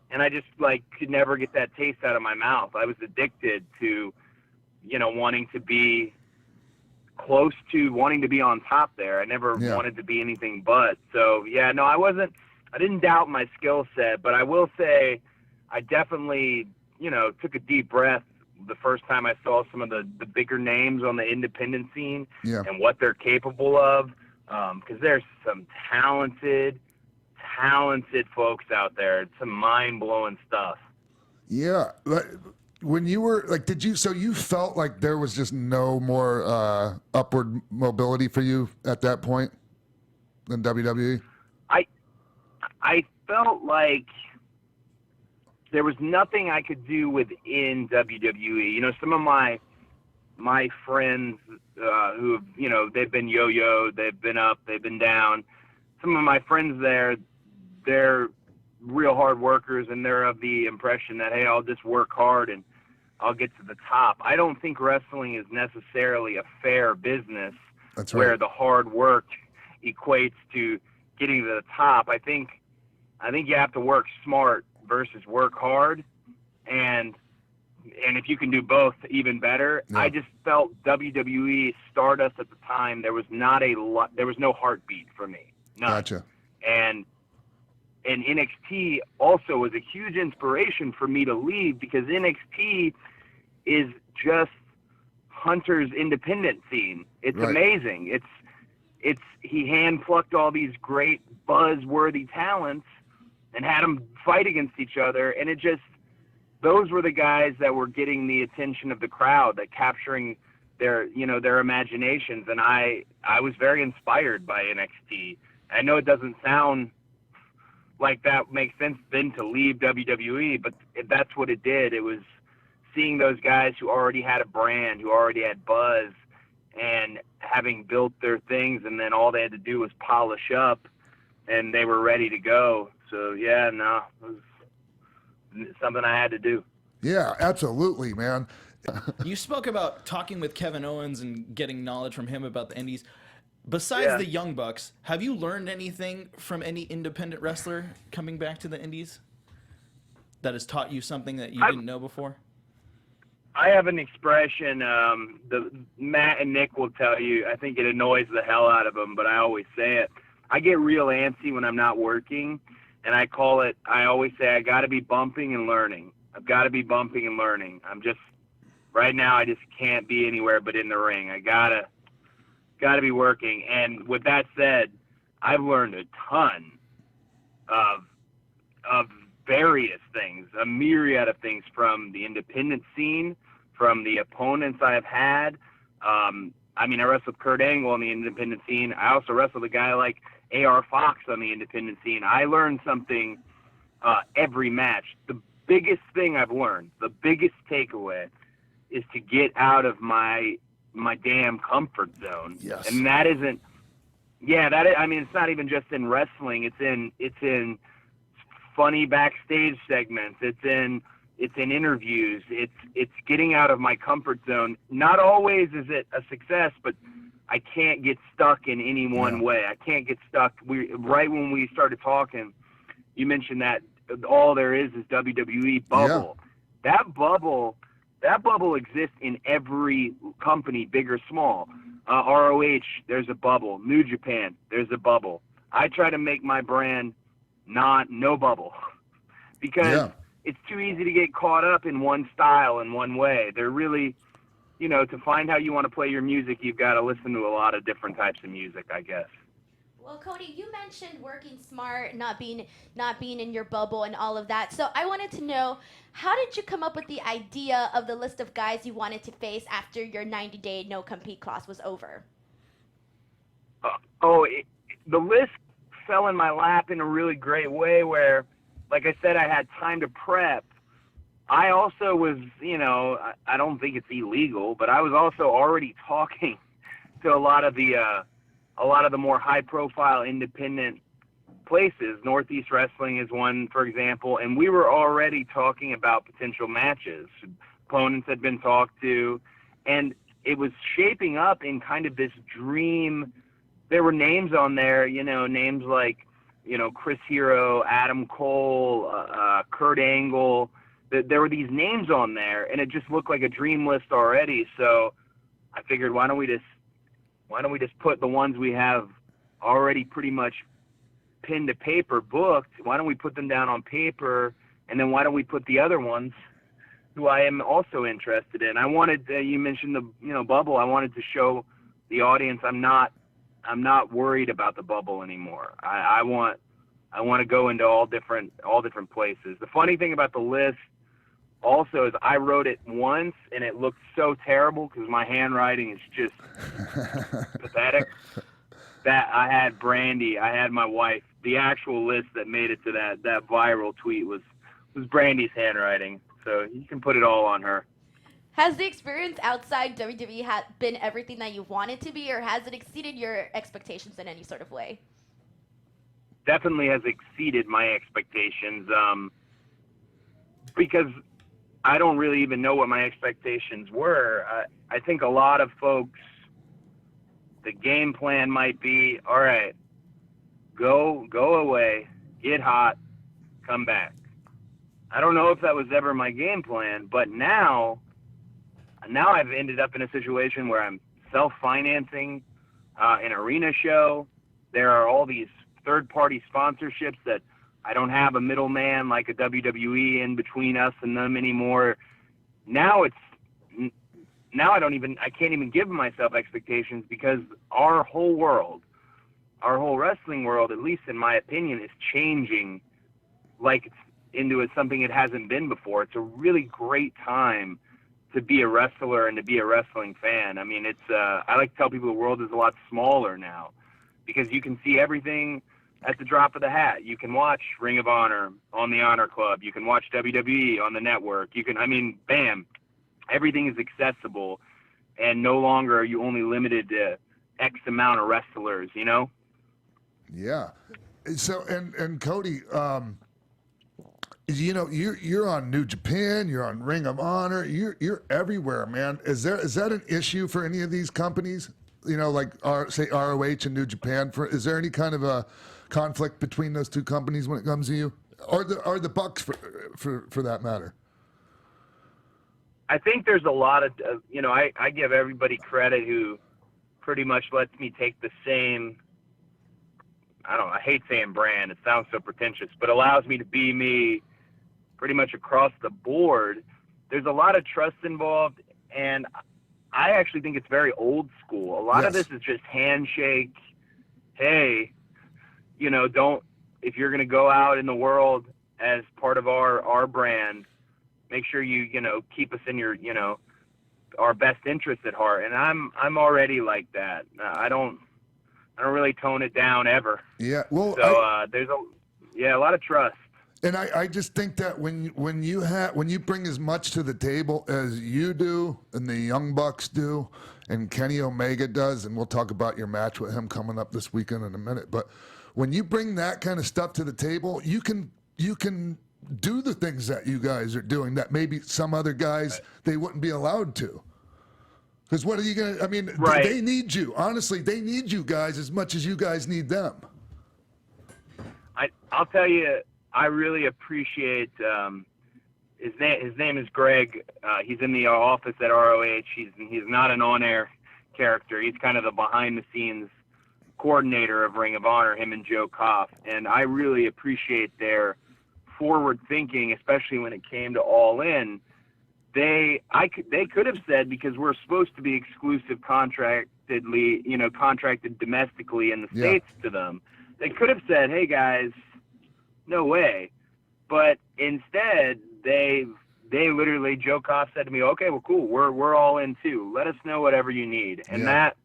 and I just, like, could never get that taste out of my mouth. I was addicted to, you know, wanting to be close to, wanting to be on top there. I never wanted to be anything but. So, yeah, no, I didn't doubt my skill set, but I will say I definitely, you know, took a deep breath the first time I saw some of the bigger names on the independent scene and what they're capable of. Because there's some talented folks out there. It's some mind-blowing stuff. Yeah. When you were, like, so you felt like there was just no more upward mobility for you at that point in WWE? I felt like there was nothing I could do within WWE. You know, some of my friends who have, you know, they've been yo-yoed, they've been up, they've been down. Some of my friends there, they're real hard workers, and they're of the impression that, hey, I'll just work hard and I'll get to the top. I don't think wrestling is necessarily a fair business. That's right. Where the hard work equates to getting to the top. I think you have to work smart versus work hard, and if you can do both, even better. Yeah. I just felt WWE Stardust at the time, there was no heartbeat for me. None. Gotcha. And NXT also was a huge inspiration for me to leave, because NXT is just Hunter's independent scene. It's amazing. He hand-plucked all these great buzz-worthy talents and had them fight against each other, and those were the guys that were getting the attention of the crowd, that capturing their imaginations, and I was very inspired by NXT. I know it doesn't sound like that makes sense then to leave WWE, but that's what it did. It was seeing those guys who already had a brand, who already had buzz, and having built their things, and then all they had to do was polish up, and they were ready to go. So, yeah, no, it was something I had to do. Yeah, absolutely, man. You spoke about talking with Kevin Owens and getting knowledge from him about the indies. Besides the Young Bucks, have you learned anything from any independent wrestler coming back to the indies that has taught you something that you didn't know before? I have an expression, Matt and Nick will tell you, I think it annoys the hell out of them, but I always say it. I get real antsy when I'm not working, and I always say I got to be bumping and learning. I've got to be bumping and learning. Right now I just can't be anywhere but in the ring. I got to be working. And with that said, I've learned a ton of various things, a myriad of things, from the independent scene, from the opponents I've had. I wrestled Kurt Angle on the independent scene. I also wrestled a guy like A.R. Fox on the independent scene. I learned something every match. The biggest thing I've learned, the biggest takeaway, is to get out of my damn comfort zone. Yes. And that isn't, it's not even just in wrestling. It's in funny backstage segments. It's in it's in interviews, it's getting out of my comfort zone. Not always is it a success, but I can't get stuck in any one way. I can't get stuck. Right when we started talking, you mentioned that all there is WWE bubble. Yeah. That bubble exists in every company, big or small. ROH, there's a bubble. New Japan, there's a bubble. I try to make my brand no bubble because it's too easy to get caught up in one style and one way. They're really, to find how you want to play your music, you've got to listen to a lot of different types of music, I guess. Well, Cody, you mentioned working smart, not being in your bubble and all of that. So I wanted to know, how did you come up with the idea of the list of guys you wanted to face after your 90-day no-compete clause was over? The list fell in my lap in a really great way where, like I said, I had time to prep. I also was, I don't think it's illegal, but I was also already talking to a lot of the more high-profile independent places. Northeast Wrestling is one, for example, and we were already talking about potential matches. Opponents had been talked to, and it was shaping up in kind of this dream. There were names on there, names like, Chris Hero, Adam Cole, Kurt Angle. There were these names on there, and it just looked like a dream list already. So I figured, why don't we just put the ones we have already pretty much pinned to paper, booked? Why don't we put them down on paper, and then why don't we put the other ones who I am also interested in? I wanted, you mentioned the bubble. I wanted to show the audience I'm not worried about the bubble anymore. I want to go into all different places. The funny thing about the list also is I wrote it once and it looked so terrible because my handwriting is just pathetic that I had Brandy, I had my wife. The actual list that made it to that viral tweet was Brandy's handwriting. So you can put it all on her. Has the experience outside WWE been everything that you wanted to be, or has it exceeded your expectations in any sort of way? Definitely has exceeded my expectations, because I don't really even know what my expectations were. I think a lot of folks, the game plan might be, all right, go away, get hot, come back. I don't know if that was ever my game plan, but now I've ended up in a situation where I'm self-financing an arena show. There are all these third-party sponsorships that I don't have a middleman like a WWE in between us and them anymore. Now I can't even give myself expectations because our whole wrestling world, at least in my opinion, is changing like it's into something it hasn't been before. It's a really great time to be a wrestler and to be a wrestling fan. I mean, I like to tell people the world is a lot smaller now because you can see everything at the drop of the hat. You can watch Ring of Honor on the Honor Club. You can watch WWE on the network. Bam, everything is accessible, and no longer are you only limited to X amount of wrestlers, Yeah. So, and Cody, you're on New Japan, you're on Ring of Honor, you're everywhere, man. Is that an issue for any of these companies? Like say ROH and New Japan. Is there any kind of a conflict between those two companies when it comes to you, or the Bucks for that matter? I think there's a lot of I give everybody credit who pretty much lets me take the same. I hate saying brand. It sounds so pretentious, but allows me to be me pretty much across the board. There's a lot of trust involved, and I actually think it's very old school. A lot of this is just handshake. Hey, if you're going to go out in the world as part of our brand, make sure you keep us in your, our best interests at heart. And I'm already like that. I don't really tone it down ever. Yeah. Well, so there's a lot of trust. And I just think that when you bring as much to the table as you do and the Young Bucks do and Kenny Omega does, and we'll talk about your match with him coming up this weekend in a minute, but when you bring that kind of stuff to the table, you can do the things that you guys are doing that maybe some other guys they wouldn't be allowed to. Because what are you gonna? I mean, they need you. Honestly, they need you guys as much as you guys need them. I'll tell you, I really appreciate. His name is Greg. He's in the office at ROH. He's not an on-air character. He's kind of the behind-the-scenes coordinator of Ring of Honor, him and Joe Koff. And I really appreciate their forward thinking, especially when it came to All In. They could have said, because we're supposed to be exclusive contracted domestically in the States to them, they could have said, hey guys, no way. But instead, they literally, Joe Koff said to me, okay, well, cool, we're all in too. Let us know whatever you need. And that's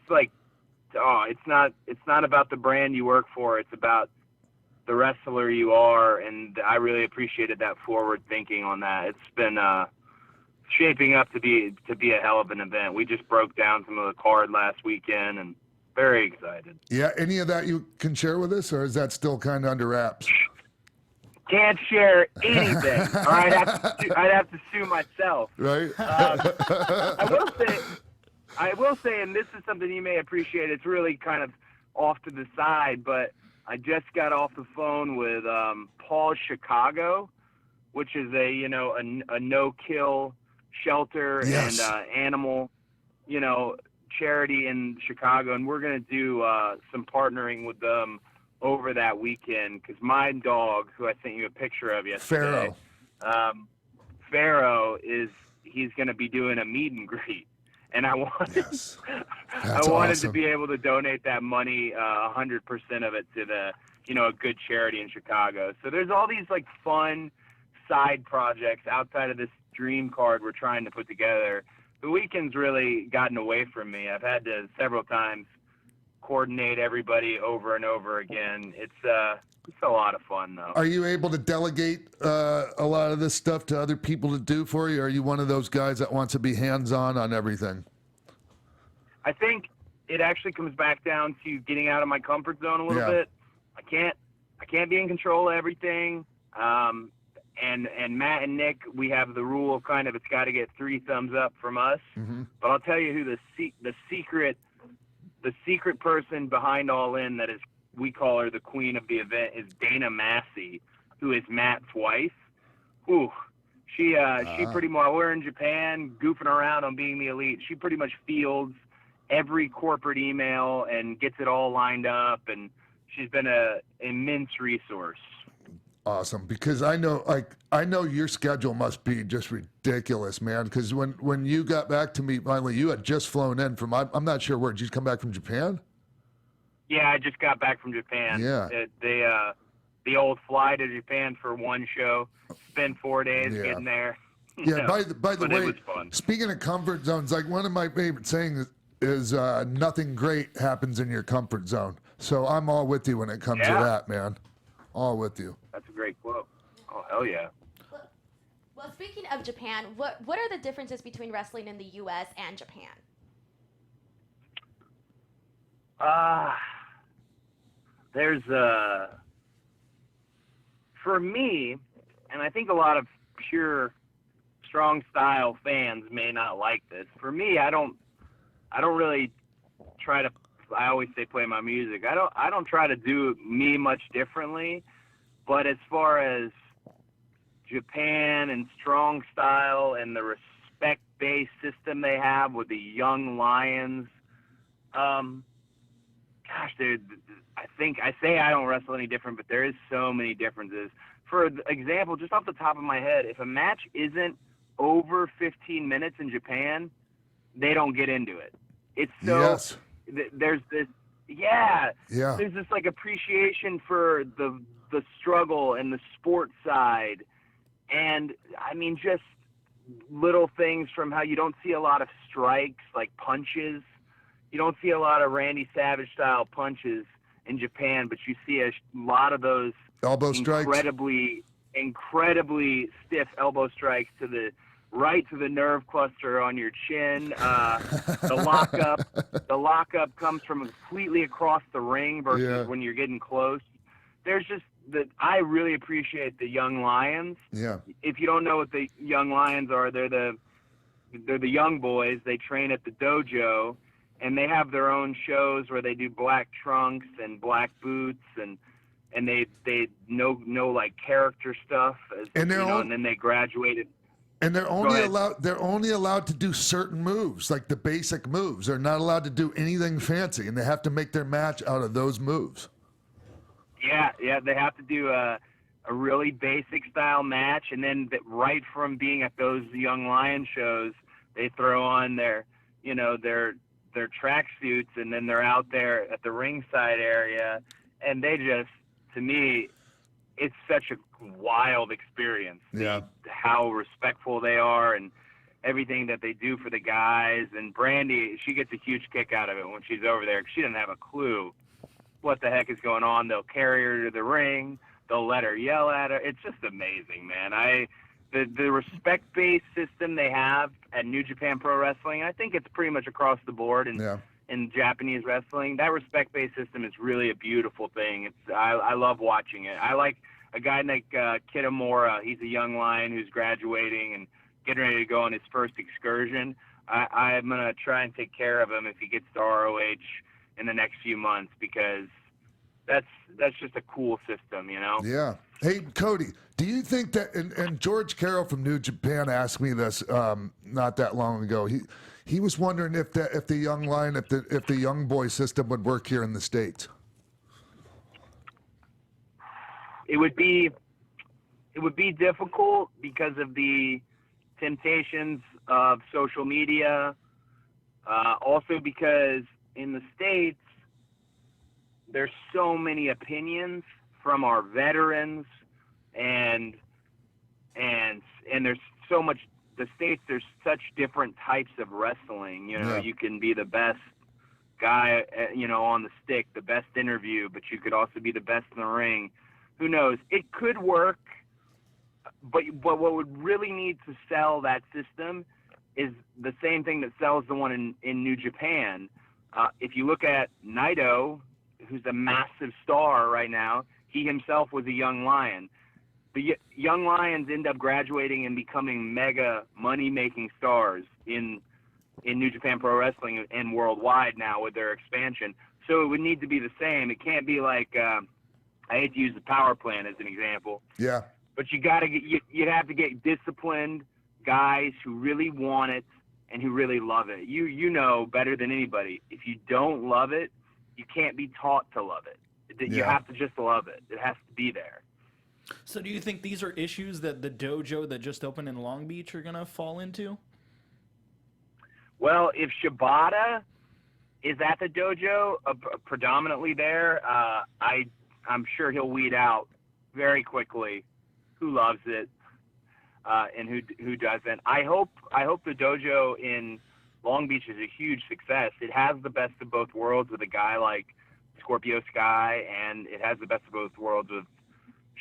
like, it's not about the brand you work for. It's about the wrestler you are. And I really appreciated that forward thinking on that. It's been shaping up to be a hell of an event. We just broke down some of the card last weekend, and very excited. Yeah, any of that you can share with us, or is that still kind of under wraps? Can't share anything, or I'd have to sue myself. Right. I will say, and this is something you may appreciate. It's really kind of off to the side, but I just got off the phone with Paul Chicago, which is a no-kill shelter and animal, charity in Chicago, and we're going to do some partnering with them over that weekend, because my dog, who I sent you a picture of yesterday, Pharaoh, he's going to be doing a meet and greet, and I wanted to be able to donate that money, 100% of it, to the a good charity in Chicago. So there's all these like fun side projects outside of this dream card we're trying to put together. The weekend's really gotten away from me. I've had to several times coordinate everybody over and over again. It's a lot of fun, though. Are you able to delegate a lot of this stuff to other people to do for you? Or are you one of those guys that wants to be hands-on everything? I think it actually comes back down to getting out of my comfort zone a little bit. I can't be in control of everything. And Matt and Nick, we have the rule of kind of it's got to get 3 thumbs up from us. Mm-hmm. But I'll tell you who the secret person behind All In, that is, we call her the queen of the event, is Dana Massey, who is Matt's wife. Ooh, she pretty much, we're in Japan goofing around on Being the Elite. She pretty much fields every corporate email and gets it all lined up, and she's been an immense resource. Awesome, because I know your schedule must be just ridiculous, man. Because when you got back to me finally, you had just flown in from, I'm not sure where. Did you come back from Japan? Yeah, I just got back from Japan. Yeah. The old fly to Japan for one show, spend 4 days getting there. Yeah. By the way, it was fun. Speaking of comfort zones, like one of my favorite sayings is nothing great happens in your comfort zone. So I'm all with you when it comes to that, man. All with you. That's a great quote. Oh, hell yeah. Well, speaking of Japan, what are the differences between wrestling in the U.S. and Japan? There's for me, and I think a lot of pure strong style fans may not like this. For me, I don't really try to, I always say play my music. I don't try to do me much differently, but as far as Japan and strong style and the respect-based system they have with the young lions, dude, I say I don't wrestle any different, but there is so many differences. For example, just off the top of my head, if a match isn't over 15 minutes in Japan, they don't get into it. It's so there's this there's this like appreciation for the struggle and the sport side, and I mean just little things from how you don't see a lot of strikes like punches. You don't see a lot of Randy Savage style punches in Japan, but you see a lot of those elbow strikes, incredibly stiff elbow strikes to the right to the nerve cluster on your chin. The lockup comes from completely across the ring versus when you're getting close. There's I really appreciate the Young Lions. Yeah. If you don't know what the Young Lions are, they're the young boys. They train at the dojo, and they have their own shows where they do black trunks and black boots, and they know like character stuff, And they're and then they graduated. And they're Go only ahead. allowed to do certain moves, like the basic moves. They're not allowed to do anything fancy, and they have to make their match out of those moves. Yeah, they have to do a really basic style match, and then right from being at those Young Lion shows, they throw on their track suits, and then they're out there at the ringside area, and they just, to me, it's such a wild experience. Yeah. How respectful they are and everything that they do for the guys. And Brandy, she gets a huge kick out of it when she's over there, 'cause she doesn't have a clue what the heck is going on. They'll carry her to the ring. They'll let her yell at her. It's just amazing, man. The respect-based system they have at New Japan Pro Wrestling, I think it's pretty much across the board in Japanese wrestling. That respect-based system is really a beautiful thing. I love watching it. I like a guy like Kitamura. He's a Young Lion who's graduating and getting ready to go on his first excursion. I'm going to try and take care of him if he gets to ROH in the next few months, because that's just a cool system, you know? Yeah. Hey, Cody, do you think that, and George Carroll from New Japan asked me this not that long ago. He was wondering if the Young Lion, if the Young Boy system would work here in the States. It would be difficult because of the temptations of social media. Also because in the States, there's so many opinions from our veterans, and there's so much. The States, there's such different types of wrestling. You know, Yeah. You can be the best guy, on the stick, the best interview, but you could also be the best in the ring. Who knows? It could work, but what would really need to sell that system is the same thing that sells the one in New Japan. If you look at Naito, who's a massive star right now, he himself was a Young Lion. The Young Lions end up graduating and becoming mega money-making stars in New Japan Pro Wrestling and worldwide now with their expansion. So it would need to be the same. It can't be like, I hate to use the power plant as an example, Yeah. but you'd have to get disciplined guys who really want it and who really love it. You know better than anybody. If you don't love it, you can't be taught to love it. You Yeah. have to just love it. It has to be there. So do you think these are issues that the dojo that just opened in Long Beach are going to fall into? Well, if Shibata is at the dojo, predominantly there, I'm sure he'll weed out very quickly who loves it and who doesn't. I hope the dojo in Long Beach is a huge success. It has the best of both worlds with a guy like Scorpio Sky, and it has the best of both worlds with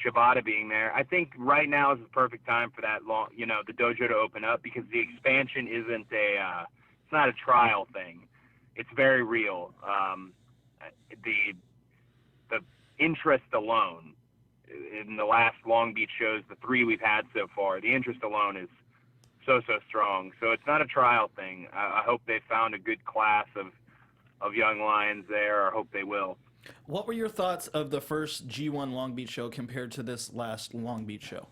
Shibata being there. I think right now is the perfect time for that the dojo to open up, because the expansion isn't it's not a trial thing. It's very real. The interest alone in the last Long Beach shows, the 3 we've had so far, the interest alone is so strong. So it's not a trial thing. I hope they found a good class of Young Lions there. I hope they will. What were your thoughts of the first G1 Long Beach show compared to this last Long Beach show?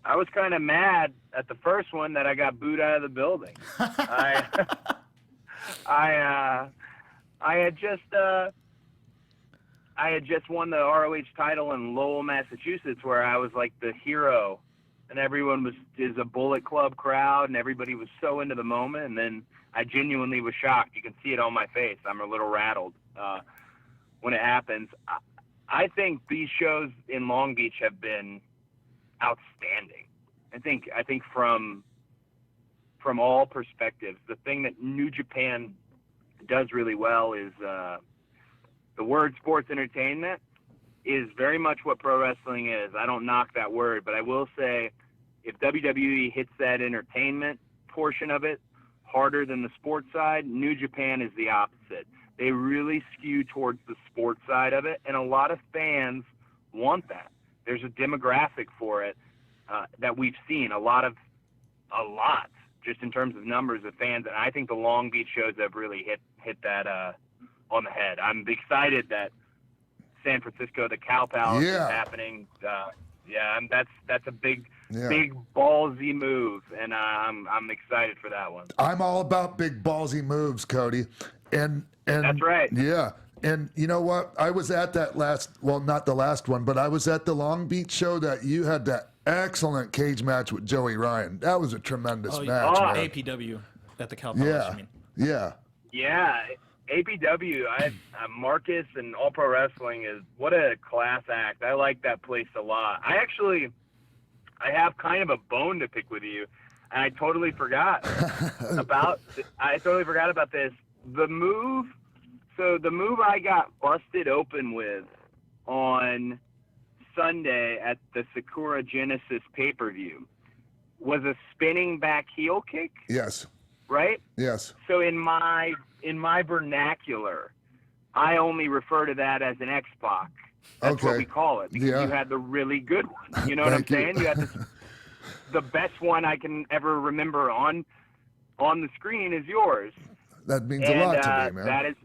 I was kind of mad at the first one that I got booed out of the building. I had just won the ROH title in Lowell, Massachusetts, where I was like the hero, and everyone is a Bullet Club crowd, and everybody was so into the moment. And then I genuinely was shocked. You can see it on my face. I'm a little rattled when it happens. I think these shows in Long Beach have been outstanding. I think from all perspectives, the thing that New Japan does really well is the word sports entertainment is very much what pro wrestling is. I don't knock that word, but I will say if WWE hits that entertainment portion of it harder than the sports side, New Japan is the opposite. They really skew towards the sports side of it, and a lot of fans want that. There's a demographic for it that we've seen a lot, just in terms of numbers of fans. And I think the Long Beach shows have really hit that on the head. I'm excited that San Francisco, the Cow Palace is happening. That's a big ballsy move, and I'm excited for that one. I'm all about big ballsy moves, Cody, and that's right. Yeah, and you know what? I was at that not the last one, but I was at the Long Beach show that you had that excellent cage match with Joey Ryan. That was a tremendous match. Man. APW at the Cow Palace. Yeah. APW, Marcus and All Pro Wrestling what a class act. I like that place a lot. I have kind of a bone to pick with you, and I totally forgot about this. The move I got busted open with on Sunday at the Sakura Genesis pay-per-view was a spinning back heel kick. Yes. Right? Yes. So in my vernacular, I only refer to that as an X-Pac. That's what we call it, because you had the really good one. You know what I'm saying? You had the best one I can ever remember on the screen is yours. That means a lot to me, man.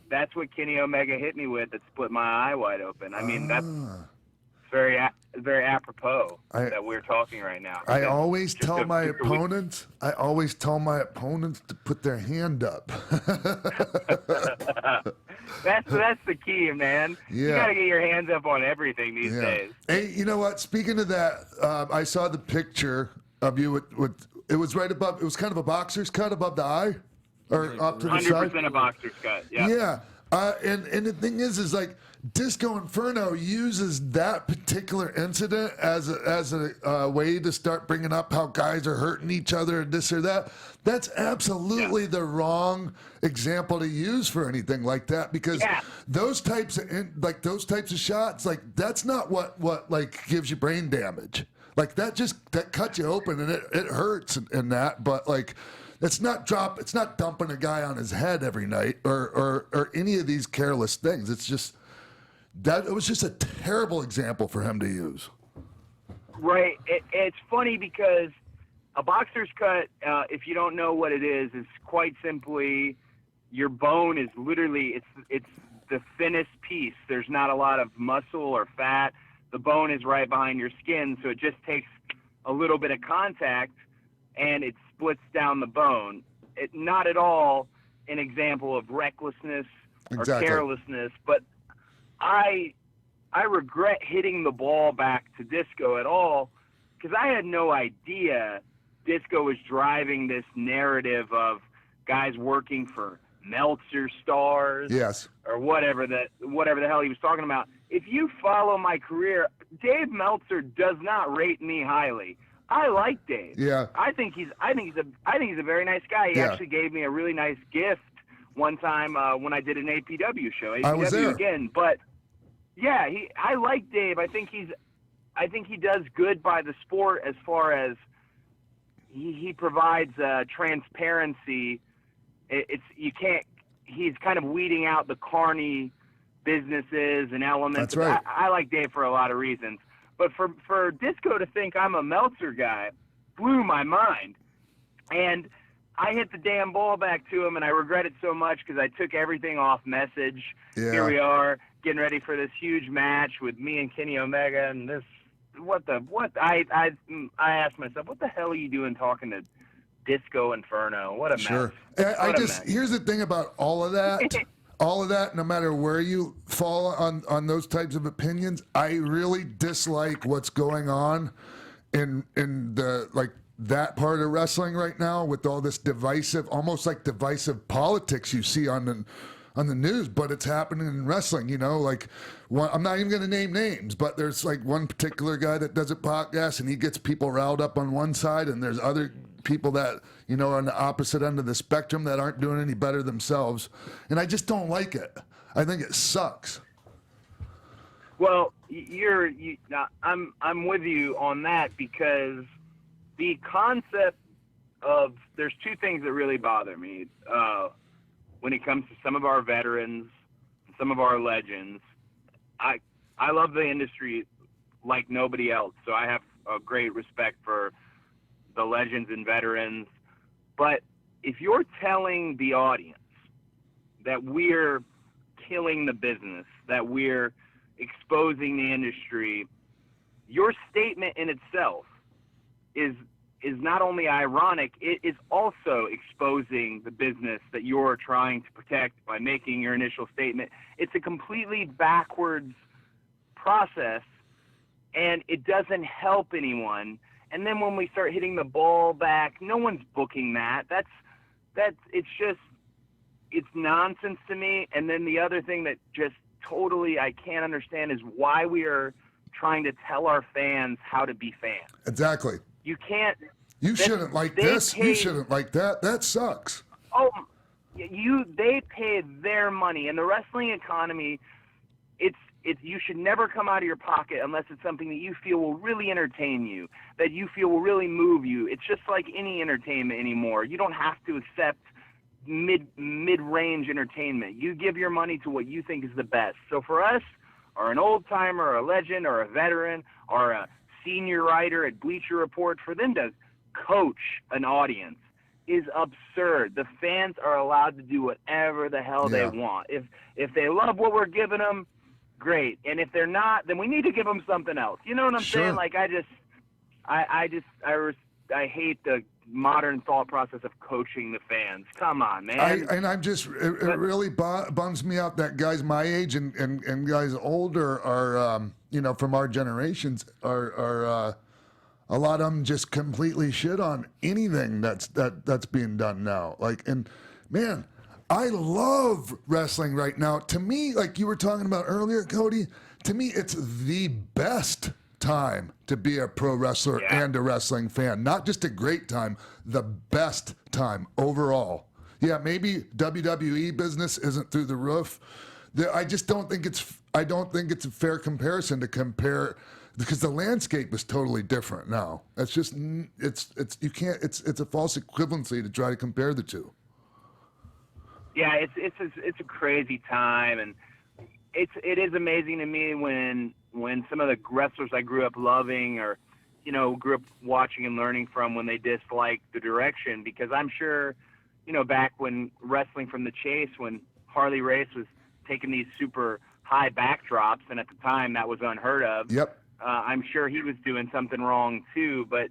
That's what Kenny Omega hit me with that split my eye wide open. I mean, that's very apropos that we're talking right now. I always tell my opponents to put their hand up. That's the key, man. Yeah. You got to get your hands up on everything these days. Hey, you know what? Speaking of that, I saw the picture of you with it was right above. It was kind of a boxer's cut above the eye, or up to the side. 100% a boxer's cut. Yeah. Yeah. And the thing is like Disco Inferno uses that particular incident as a way to start bringing up how guys are hurting each other and this or that. That's absolutely the wrong example to use for anything like that, because those types of shots, like that's not what like gives you brain damage. Like that cuts you open and it hurts and that, but like. It's not dumping a guy on his head every night or any of these careless things. It's just that it was just a terrible example for him to use. Right. It's funny because a boxer's cut, if you don't know what it is quite simply your bone is literally it's the thinnest piece. There's not a lot of muscle or fat. The bone is right behind your skin, so it just takes a little bit of contact and it splits down the bone. Not at all an example of recklessness or carelessness, but I regret hitting the ball back to Disco at all, because I had no idea Disco was driving this narrative of guys working for Meltzer stars, or whatever the hell he was talking about. If you follow my career, Dave Meltzer does not rate me highly. I like Dave. Yeah. I think he's a very nice guy. He actually gave me a really nice gift one time when I did an APW show. APW I was there again, but yeah, I like Dave. I think he does good by the sport as far as he provides transparency. He's kind of weeding out the carny businesses and elements. That's right. I like Dave for a lot of reasons. But for Disco to think I'm a Meltzer guy blew my mind. And I hit the damn ball back to him, and I regret it so much because I took everything off message. Yeah. Here we are getting ready for this huge match with me and Kenny Omega, and this I asked myself, what the hell are you doing talking to Disco Inferno? What a mess. Here's the thing about all of that. All of that, no matter where you fall on those types of opinions, I really dislike what's going on in the like that part of wrestling right now with all this almost like divisive politics you see on the news, but it's happening in wrestling. You know, like I'm not even going to name names, but there's like one particular guy that does a podcast and he gets people riled up on one side, and there's other people that, you know, are on the opposite end of the spectrum that aren't doing any better themselves. And I just don't like it. I think it sucks. Well, I'm with you on that, because the concept of, there's two things that really bother me when it comes to some of our veterans, some of our legends. I love the industry like nobody else. So I have a great respect for the legends and veterans. But if you're telling the audience that we're killing the business, that we're exposing the industry, your statement in itself is not only ironic, it is also exposing the business that you're trying to protect by making your initial statement. It's a completely backwards process, and it doesn't help anyone. And then when we start hitting the ball back, no one's booking that. It's nonsense to me. And then the other thing that just totally I can't understand is why we are trying to tell our fans how to be fans. Exactly. You can't. You shouldn't like this. You shouldn't like that. That sucks. Oh, they pay their money, and the wrestling economy. You should never come out of your pocket unless it's something that you feel will really entertain you, that you feel will really move you. It's just like any entertainment anymore. You don't have to accept mid-range entertainment. You give your money to what you think is the best. So for us, or an old timer, or a legend, or a veteran, or a senior writer at Bleacher Report, for them to coach an audience is absurd. The fans are allowed to do whatever the hell they want. If they love what we're giving them, great. And if they're not, then we need to give them something else. You know what I'm saying? Like I hate the modern thought process of coaching the fans. Come on, man. It really bums me out that guys my age and guys older are, from our generations are a lot of them just completely shit on anything that's being done now. Like, and man, I love wrestling right now. To me, like you were talking about earlier, Cody, to me, it's the best time to be a pro wrestler and a wrestling fan. Not just a great time, the best time overall. Yeah, maybe WWE business isn't through the roof. I just don't think it's a fair comparison to compare, because the landscape is totally different now. It's just it's a false equivalency to try to compare the two. Yeah, it's a crazy time, and it is amazing to me when some of the wrestlers I grew up loving, or grew up watching and learning from, when they dislike the direction. Because I'm sure, back when Wrestling from the Chase, when Harley Race was taking these super high backdrops, and at the time that was unheard of. Yep. I'm sure he was doing something wrong too, but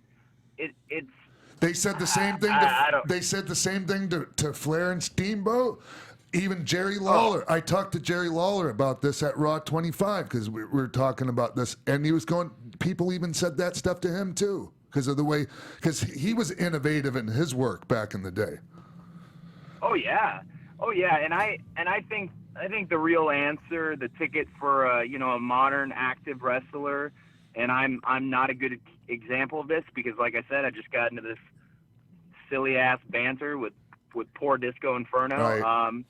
it's. They said the same thing. They said the same thing to Flair and Steamboat. Even Jerry Lawler. I talked to Jerry Lawler about this at Raw 25 because we were talking about this, and he was going. People even said that stuff to him too because of the way, because he was innovative in his work back in the day. Oh yeah, and I think the real answer, the ticket for a modern active wrestler, and I'm not a good example of this because, like I said, I just got into this silly ass banter with poor Disco Inferno. Right.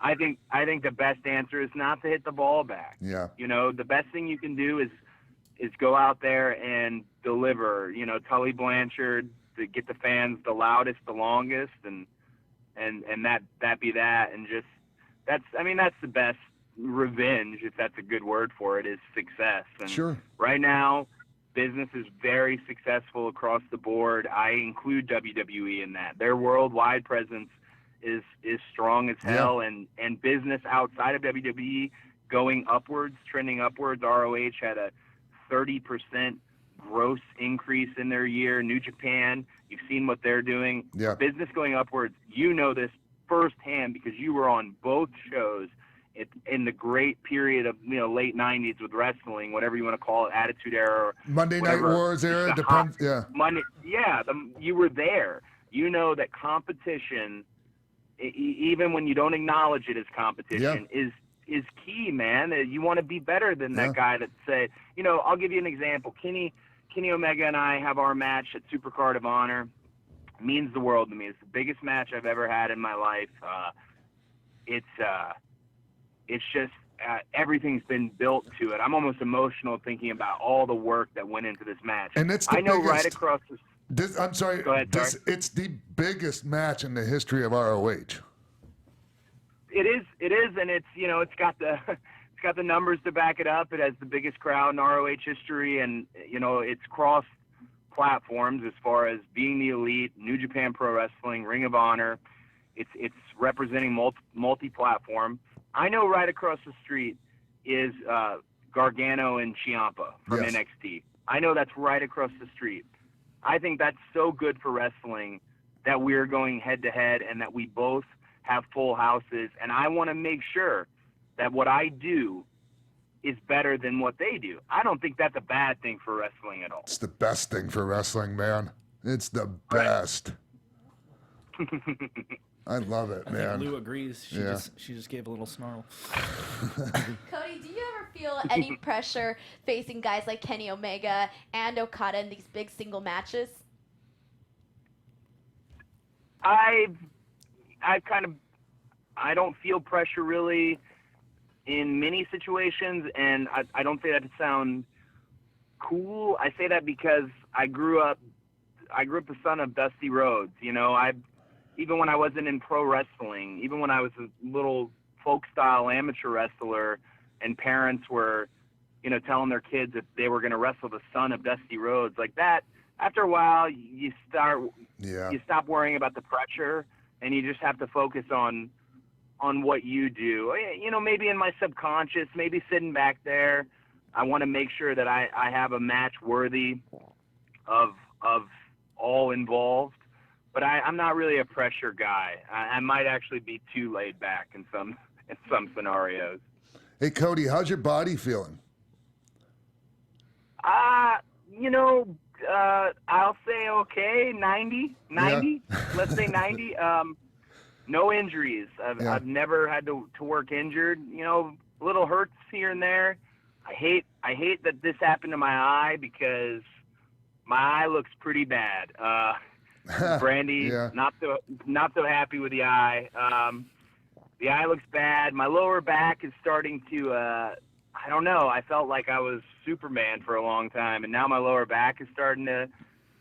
I think the best answer is not to hit the ball back. Yeah. The best thing you can do is go out there and deliver. Tully Blanchard, to get the fans the loudest, the longest, and that be that, and just that's the best revenge, if that's a good word for it, is success. And sure. Right now, business is very successful across the board. I include WWE in that. Their worldwide presence is strong as hell, and business outside of WWE going upwards, trending upwards. ROH had a 30% gross increase in their year. New Japan, you've seen what they're doing. Yeah. Business going upwards. You know this firsthand because you were on both shows in the great period of late 90s with wrestling, whatever you want to call it, Attitude Era, or Monday Night Wars era, depends. You were there. That competition, even when you don't acknowledge it as competition, is key, man. You want to be better than that guy that said, I'll give you an example. Kenny Omega and I have our match at Supercard of Honor. It means the world to me. It's the biggest match I've ever had in my life. It's just everything's been built to it. I'm almost emotional thinking about all the work that went into this match. And it's right across this. I'm sorry. Go ahead. It's the biggest match in the history of ROH. It is, and it's it's got the numbers to back it up. It has the biggest crowd in ROH history, and it's cross platforms as far as being the elite, New Japan Pro Wrestling, Ring of Honor. It's representing multi-platform. I know right across the street is Gargano and Ciampa from NXT. I know that's right across the street. I think that's so good for wrestling that we're going head-to-head and that we both have full houses. And I want to make sure that what I do is better than what they do. I don't think that's a bad thing for wrestling at all. It's the best thing for wrestling, man. It's the best. I love it, I man. think Lou agrees. She just gave a little snarl. Cody, do you ever feel any pressure facing guys like Kenny Omega and Okada in these big single matches? I don't feel pressure really in many situations, and I don't say that to sound cool. I say that because I grew up the son of Dusty Rhodes. Even when I wasn't in pro wrestling, even when I was a little folk style amateur wrestler, and parents were, telling their kids that they were going to wrestle the son of Dusty Rhodes, like that. After a while, you stop worrying about the pressure, and you just have to focus on what you do. Maybe in my subconscious, maybe sitting back there, I want to make sure that I have a match worthy of all involved. But I'm not really a pressure guy. I might actually be too laid back in some scenarios. Hey, Cody, how's your body feeling? I'll say okay, 90. Yeah. Let's say 90. No injuries. I've never had to work injured. Little hurts here and there. I hate that this happened to my eye because my eye looks pretty bad. Brandy, not so happy with the eye. The eye looks bad. My lower back is starting to, I don't know. I felt like I was Superman for a long time, and now my lower back is starting to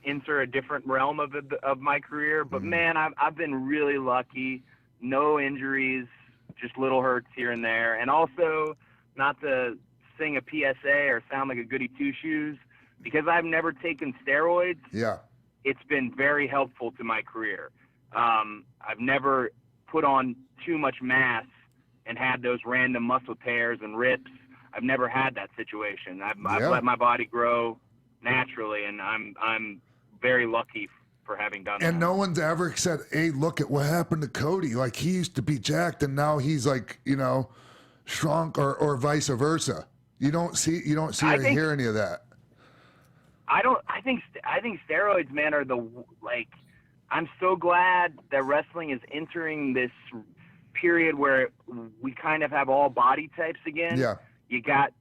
enter a different realm of my career. But man, I've been really lucky. No injuries, just little hurts here and there. And also, not to sing a PSA or sound like a goody two shoes, because I've never taken steroids. Yeah. It's been very helpful to my career. I've never put on too much mass and had those random muscle tears and rips. I've never had that situation. I've let my body grow naturally, and I'm very lucky for having done that. And no one's ever said, hey, look at what happened to Cody. Like, he used to be jacked, and now he's like, shrunk, or vice versa. You don't see or hear any of that. I think steroids, man, are I'm so glad that wrestling is entering this period where we kind of have all body types again. Yeah. You got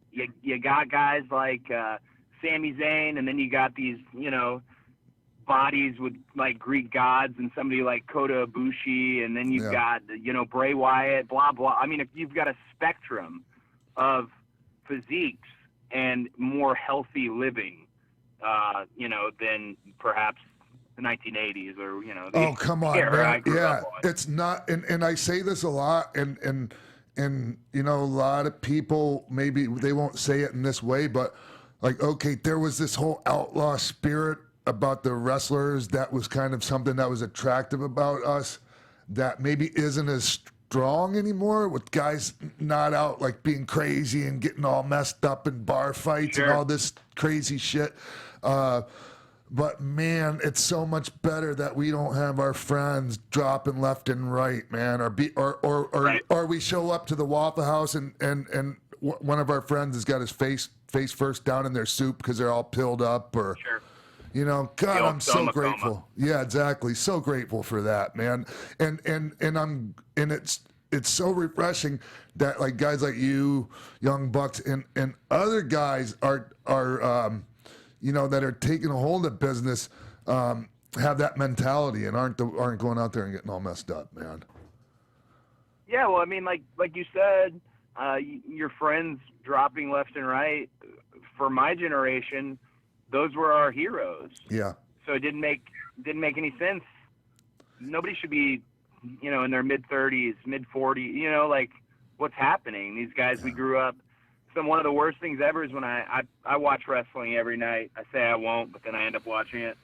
guys like Sami Zayn, and then you got these, bodies with like Greek gods, and somebody like Kota Ibushi, and then you've got, Bray Wyatt, blah, blah. I mean, if you've got a spectrum of physiques and more healthy living, than perhaps the 1980s or, oh, come on, man. Yeah, it's not, and I say this a lot, and a lot of people, maybe they won't say it in this way, but like, okay, there was this whole outlaw spirit about the wrestlers that was kind of something that was attractive about us that maybe isn't as strong anymore, with guys not out like being crazy and getting all messed up in bar fights and all this crazy shit. But man, it's so much better that we don't have our friends dropping left and right, man, or we show up to the Waffle House and one of our friends has got his face first down in their soup because they're all pilled up, or God, I'm so grateful. Yeah, exactly. So grateful for that, man. And it's so refreshing that like guys like you, Young Bucks, and other guys are that are taking a hold of business, have that mentality and aren't going out there and getting all messed up, man. Yeah, well, I mean, like you said, your friends dropping left and right. For my generation, those were our heroes. Yeah. So it didn't make any sense. Nobody should be, in their mid-30s, mid-40s. Like, what's happening? These guys we grew up one of the worst things ever is when I watch wrestling every night. I say I won't, but then I end up watching it.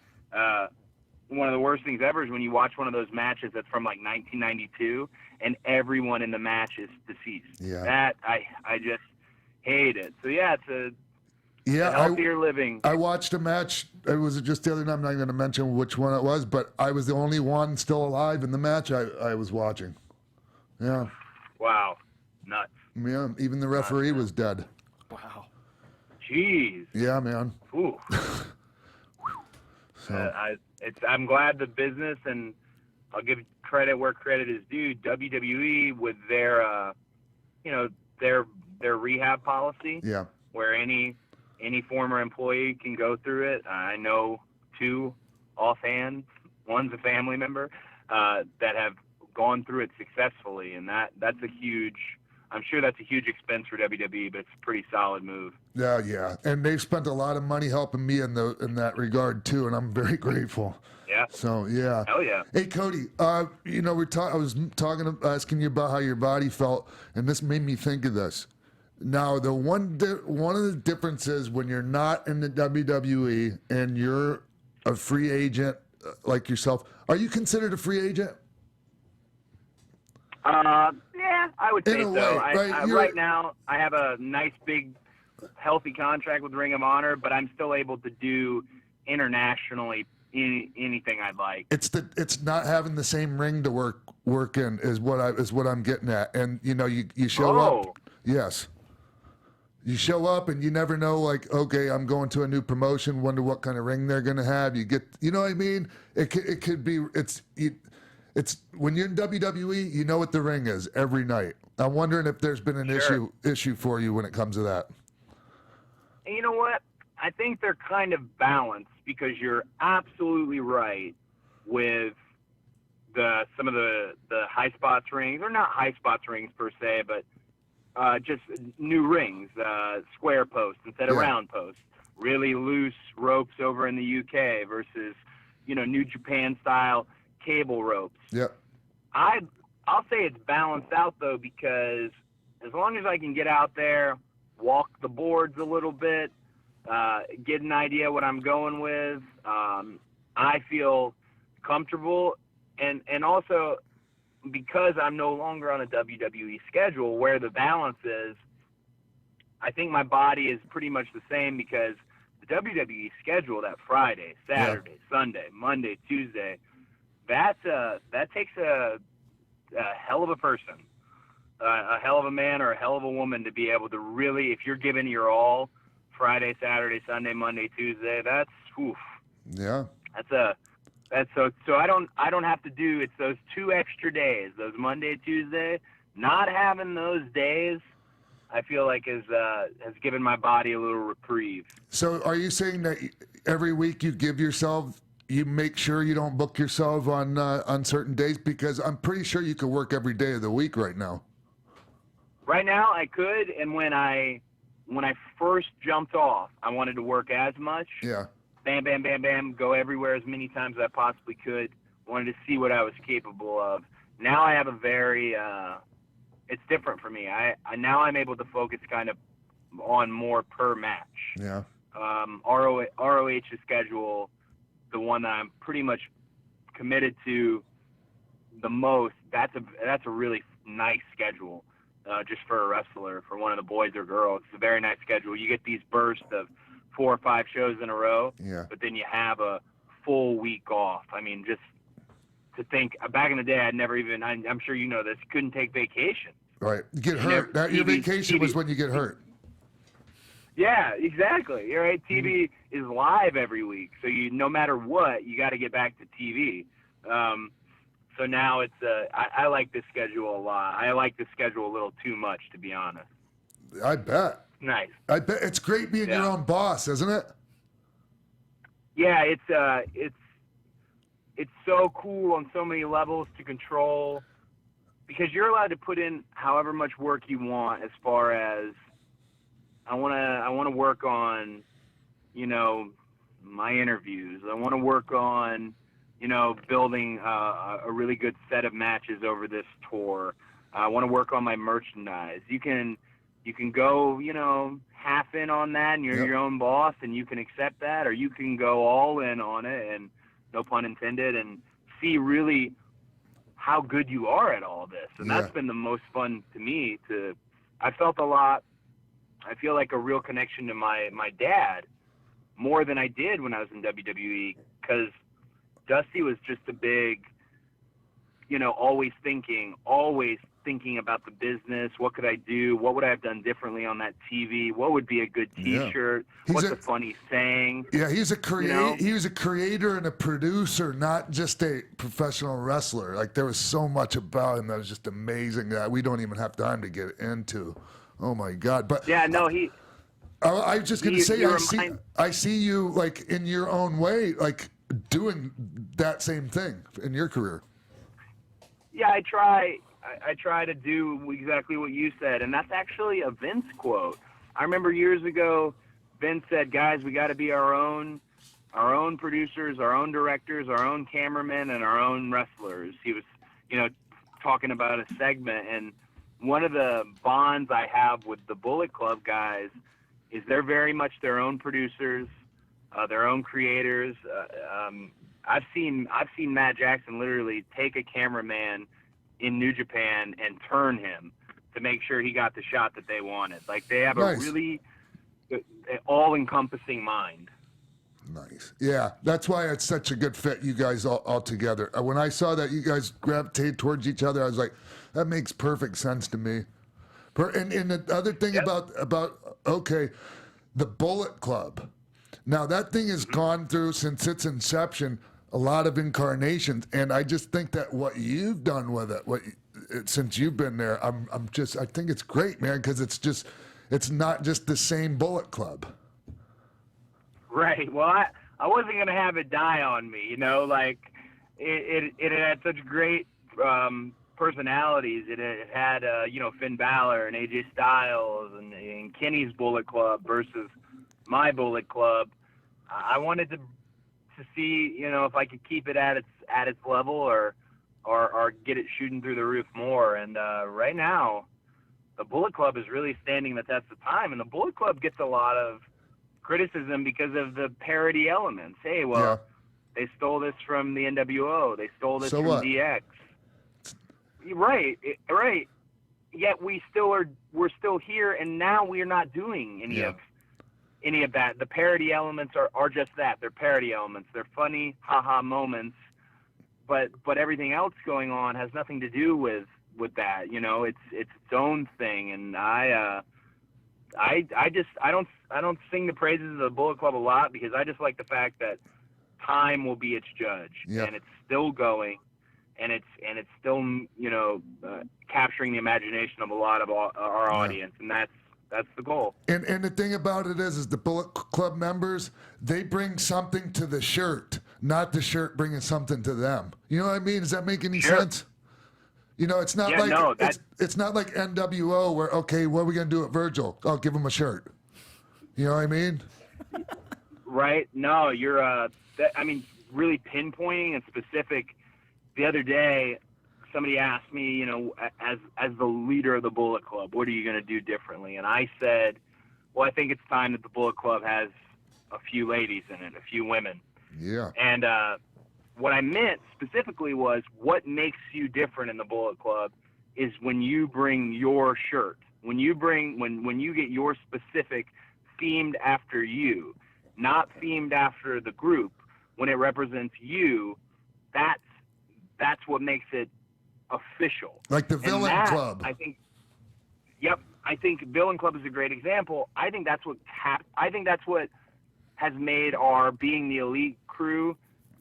One of the worst things ever is when you watch one of those matches that's from like 1992 and everyone in the match is deceased. Yeah. That I just hate it. So yeah, it's a healthier living. I watched a match. It was just the other night. I'm not going to mention which one it was, but I was the only one still alive in the match I was watching. Yeah. Wow. Nuts. Yeah. Even the referee was dead. Wow. Jeez. Yeah, man. Ooh. So. I'm glad the business, and I'll give credit where credit is due. WWE with their, their rehab policy. Yeah. Where any former employee can go through it. I know 2 offhand. One's a family member that have gone through it successfully, and that's a huge. I'm sure that's a huge expense for WWE, but it's a pretty solid move. Yeah, and they've spent a lot of money helping me in that regard too, and I'm very grateful. Yeah. So yeah. Hell yeah. Hey Cody, I was asking you about how your body felt, and this made me think of this. Now, one of the differences when you're not in the WWE and you're a free agent like yourself, are you considered a free agent? Yeah, I would say In a so. way, right now, I have a nice, big, healthy contract with Ring of Honor, but I'm still able to do internationally anything I'd like. It's not having the same ring to work in is what I'm getting at, and you show up. Yes. You show up and you never know, like, okay, I'm going to a new promotion, wonder what kind of ring they're going to have. You know what I mean? It could be, it's when you're in WWE, you know what the ring is every night. I'm wondering if there's been an issue for you when it comes to that. And you know what? I think they're kind of balanced because you're absolutely right with some of the high spots rings, or not high spots rings per se, but just new rings, square posts instead of round posts, really loose ropes over in the UK versus, New Japan style cable ropes. Yeah. I'll say it's balanced out though, because as long as I can get out there, walk the boards a little bit, get an idea what I'm going with, I feel comfortable, and also because I'm no longer on a WWE schedule where the balance is, I think my body is pretty much the same, because the WWE schedule, that Friday, Saturday, Sunday, Monday, Tuesday, that takes a hell of a person, a hell of a man or a hell of a woman to be able to really, if you're giving your all Friday, Saturday, Sunday, Monday, Tuesday, that's oof. Yeah. That's so I don't have to do, it's those 2 extra days, those Monday, Tuesday. Not having those days, I feel like has given my body a little reprieve. So are you saying that every week you make sure you don't book yourself on certain days? Because I'm pretty sure you could work every day of the week right now. Right now I could, and when I first jumped off, I wanted to work as much. Yeah. Bam, bam, bam, bam, go everywhere as many times as I possibly could. Wanted to see what I was capable of. Now I have a very, it's different for me. Now I'm able to focus kind of on more per match. Yeah. ROH's schedule, the one that I'm pretty much committed to the most, that's a really nice schedule, just for a wrestler, for one of the boys or girls. It's a very nice schedule. You get these bursts of 4 or 5 shows in a row, but then you have a full week off. I mean, just to think, back in the day, I'd never even, I'm sure you know this, couldn't take vacation. Right. You get hurt. Your vacation was when you get hurt. Yeah, exactly. You're right. TV is live every week, so no matter what, you got to get back to TV. So now it's I like this schedule a lot. I like this schedule a little too much, to be honest. I bet. Nice. I bet it's great being your own boss, isn't it? Yeah, it's so cool on so many levels to control, because you're allowed to put in however much work you want. As far as I want to work on, my interviews. I want to work on, building a really good set of matches over this tour. I want to work on my merchandise. You can You can go, half in on that, and you're your own boss, and you can accept that, or you can go all in on it, and no pun intended, and see really how good you are at all this. And that's been the most fun to me. I felt a lot. I feel like a real connection to my dad more than I did when I was in WWE, because Dusty was just a big, always thinking about the business. What could I do? What would I have done differently on that TV? What would be a good T-shirt? What's a funny saying? Yeah, he was a creator and a producer, not just a professional wrestler. Like, there was so much about him that was just amazing that we don't even have time to get into. Oh my God! But yeah, no, I was just gonna say, I see you like in your own way, like doing that same thing in your career. Yeah, I try to do exactly what you said, and that's actually a Vince quote. I remember years ago, Vince said, "Guys, we got to be our own producers, our own directors, our own cameramen, and our own wrestlers." He was, talking about a segment, and one of the bonds I have with the Bullet Club guys is they're very much their own producers, their own creators. I've seen Matt Jackson literally take a cameraman in New Japan and turn him to make sure he got the shot that they wanted. Like, they have a really all-encompassing mind. Nice. Yeah, that's why it's such a good fit, you guys all together. When I saw that you guys gravitate towards each other, I was like, that makes perfect sense to me. And the other thing about the Bullet Club. Now, that thing has gone through, since its inception, a lot of incarnations, and I just think that what you've done with it, since you've been there, I think it's great, man, because it's not just the same Bullet Club. Right. Well, I wasn't gonna have it die on me, like it had such great personalities. It had Finn Balor and AJ Styles and Kenny's Bullet Club versus my Bullet Club. I wanted to see, if I could keep it at its level or get it shooting through the roof more. And right now, the Bullet Club is really standing the test of time. And the Bullet Club gets a lot of criticism because of the parody elements. Hey, they stole this from the NWO. They stole this from DX. Right. Yet we're still here, and now we're not doing any of that. The parody elements are just that. They're parody elements. They're funny, haha moments, but everything else going on has nothing to do with that. It's its own thing. And I don't sing the praises of the Bullet Club a lot, because I just like the fact that time will be its judge, and it's still going, and it's still capturing the imagination of a lot of our audience, and that's the goal. And the thing about it is the Bullet Club members, they bring something to the shirt, not the shirt bringing something to them. You know what I mean? Does that make any sense? It's not it's not like NWO where, okay, what are we gonna do at Virgil? I'll give him a shirt. You know what I mean? Right. No, you're really pinpointing and specific. The other day, somebody asked me, as the leader of the Bullet Club, what are you going to do differently? And I said, well, I think it's time that the Bullet Club has a few ladies in it, a few women. Yeah. And what I meant specifically was, what makes you different in the Bullet Club is when you bring your shirt, when you get your specific themed after you, not themed after the group. When it represents you, that's what makes it official. Like the Villain Club. I think Villain Club is a great example. I think that's what has made our Being the Elite crew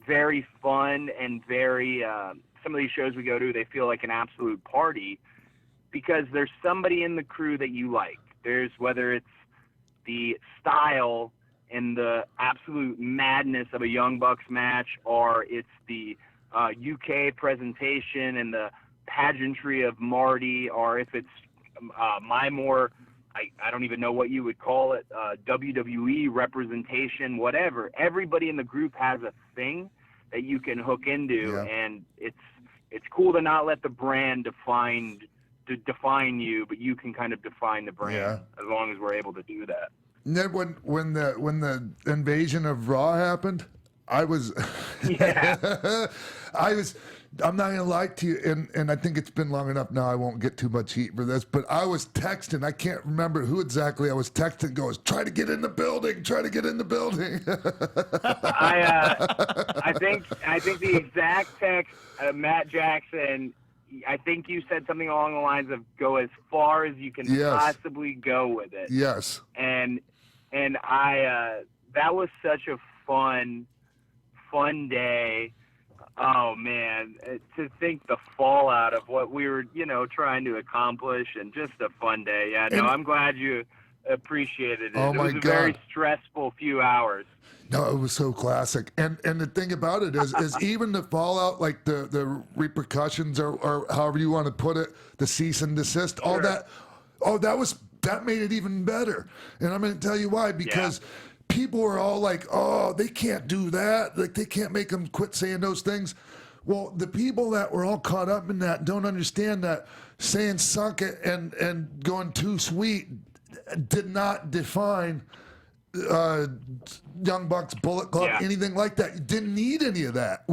very fun, and very some of these shows we go to, they feel like an absolute party, because there's somebody in the crew that you like. There's, whether it's the style and the absolute madness of a Young Bucks match, or it's the UK presentation and the pageantry of Marty, or if it's my more, I don't even know what you would call it, WWE representation, whatever. Everybody in the group has a thing that you can hook into, and it's cool to not let the brand define define you, but you can kind of define the brand as long as we're able to do that. And then when the invasion of Raw happened, I was I'm not gonna lie to you, and I think it's been long enough now. I won't get too much heat for this, but I was texting. I can't remember who exactly I was texting. Goes, try to get in the building. Try to get in the building. I think the exact text, Matt Jackson. I think you said something along the lines of "go as far as you can possibly go with it." Yes. And I that was such a fun day. Oh man, to think the fallout of what we were, trying to accomplish, and just a fun day. Yeah, no, I'm glad you appreciated it. Oh it my was a God. very stressful few hours. No, it was so classic. And the thing about it is even the fallout, like the repercussions or however you want to put it, the cease and desist, all that. Oh, that made it even better. And I'm going to tell you why, because people were all like, oh, they can't do that. Like, they can't make them quit saying those things. Well, the people that were all caught up in that don't understand that saying suck it and going too sweet did not define Young Bucks, Bullet Club, anything like that. You didn't need any of that.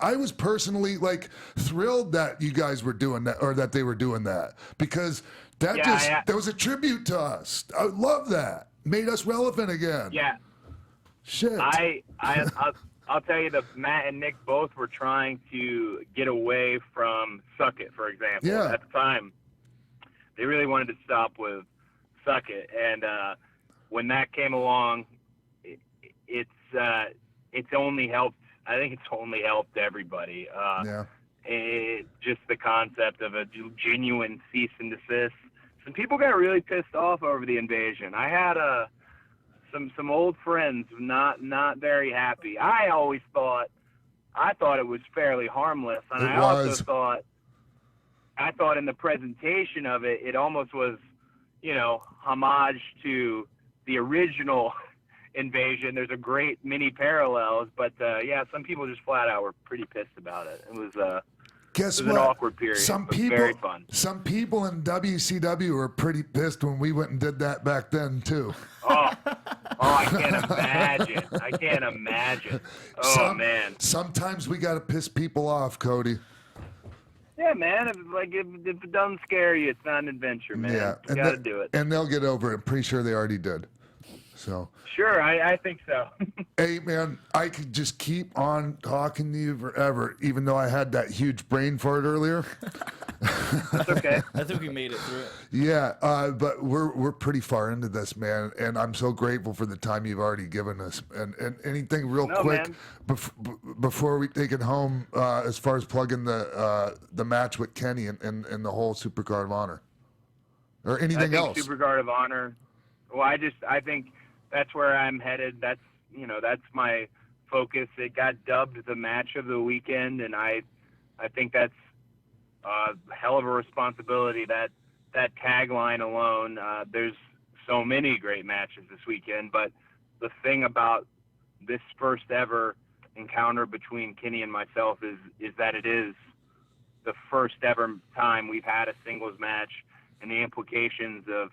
I was personally like thrilled that you guys were doing that, or that they were doing that, because that was a tribute to us. I love that. Made us relevant again. Yeah. Shit. I'll tell you that Matt and Nick both were trying to get away from Suck It, for example. Yeah. At the time, they really wanted to stop with Suck It, and when that came along, it's only helped. I think it's only helped everybody. Just the concept of a genuine cease and desist. Some people got really pissed off over the invasion. I had some old friends not very happy. I thought it was fairly harmless, and I also thought in the presentation of it, it almost was, homage to the original invasion. There's a great many parallels, but some people just flat out were pretty pissed about it. It was Guess it was what? an awkward period. Some it was people, very fun. Some people in WCW were pretty pissed when we went and did that back then too. Oh, I can't imagine. Oh man. Sometimes we gotta piss people off, Cody. Yeah, man. If it doesn't scare you, it's not an adventure, man. Yeah, You gotta do it. And they'll get over it. I'm pretty sure they already did. So. Sure, I think so. Hey, man, I could just keep on talking to you forever, even though I had that huge brain fart earlier. That's okay. I think we made it through it. Yeah, but we're pretty far into this, man, and I'm so grateful for the time you've already given us. And anything real quick before we take it home, as far as plugging the match with Kenny and the whole Supercard of Honor, or anything else. Supercard of Honor. Well, I think that's where I'm headed. That's my focus. It got dubbed the match of the weekend, and I think that's a hell of a responsibility. That tagline alone. There's so many great matches this weekend, but the thing about this first ever encounter between Kenny and myself is that it is the first ever time we've had a singles match, and the implications of,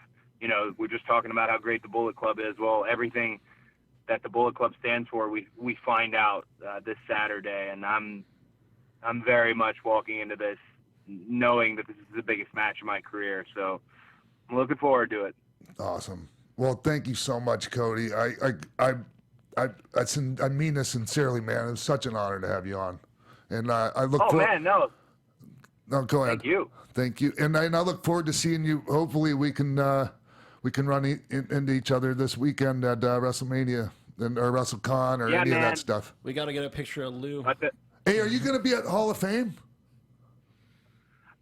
we're just talking about how great the Bullet Club is. Well, everything that the Bullet Club stands for, we find out this Saturday, and I'm very much walking into this knowing that this is the biggest match of my career. So I'm looking forward to it. Awesome. Well, thank you so much, Cody. I mean this sincerely, man. It was such an honor to have you on, and I look. Oh man, no. No, go ahead. Thank you. Thank you, and I look forward to seeing you. Hopefully, we can run into each other this weekend at WrestleMania or WrestleCon or any of that stuff. We got to get a picture of Lou. Hey, are you going to be at Hall of Fame?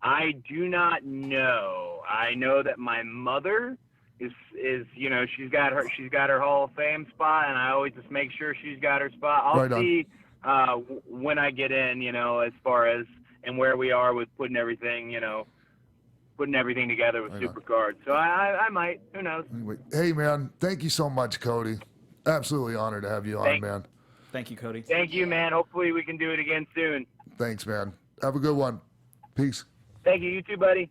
I do not know. I know that my mother is she's got her Hall of Fame spot, and I always just make sure she's got her spot. I'll see when I get in, as far as and where we are with putting everything together with Supercard. So I might. Who knows? Anyway, hey, man, thank you so much, Cody. Absolutely honored to have you on, man. Thank you, Cody. Thank you, man. Hopefully we can do it again soon. Thanks, man. Have a good one. Peace. Thank you. You too, buddy.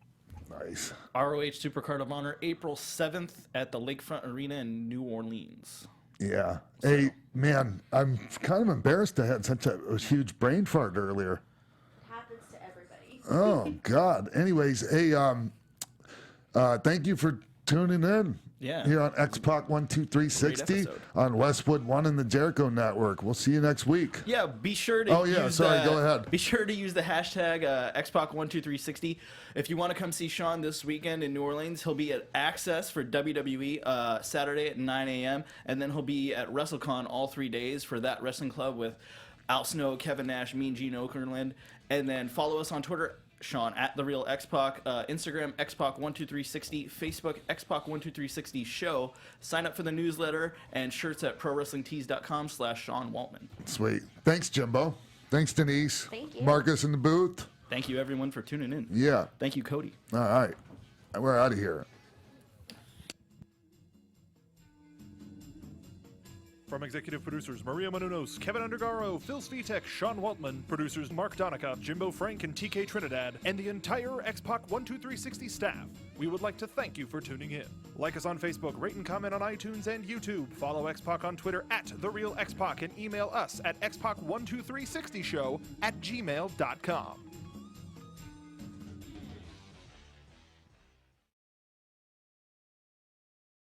Nice. ROH Supercard of Honor, April 7th at the Lakefront Arena in New Orleans. Yeah. Hey, man, I'm kind of embarrassed I had such a huge brain fart earlier. Happens to everybody. Oh, God. Anyways, hey, thank you for tuning in. Yeah. Here on X-Pac 12360 episode. on Westwood One and the Jericho Network. We'll see you next week. Yeah, be sure to Oh, yeah, use sorry, the, go ahead. Be sure to use the hashtag XPac12360. If you want to come see Sean this weekend in New Orleans, he'll be at Access for WWE Saturday at 9 a.m. And then he'll be at WrestleCon all 3 days for that wrestling club with Al Snow, Kevin Nash, Mean Gene Okerlund. And then follow us on Twitter, Sean, at The Real X-Pac, Instagram, XPac12360, Facebook, XPac12360 Show. Sign up for the newsletter and shirts at ProWrestlingTees.com/Sean Waltman. Sweet. Thanks, Jimbo. Thanks, Denise. Thank you. Marcus in the booth. Thank you, everyone, for tuning in. Yeah. Thank you, Cody. All right. We're out of here. From executive producers Maria Menounos, Kevin Undergaro, Phil Svitek, Sean Waltman, producers Mark Donica, Jimbo Frank, and TK Trinidad, and the entire X-Pac 12360 staff, we would like to thank you for tuning in. Like us on Facebook, rate and comment on iTunes and YouTube. Follow X-Pac on Twitter at TheRealXpac and email us at xpac12360show@gmail.com.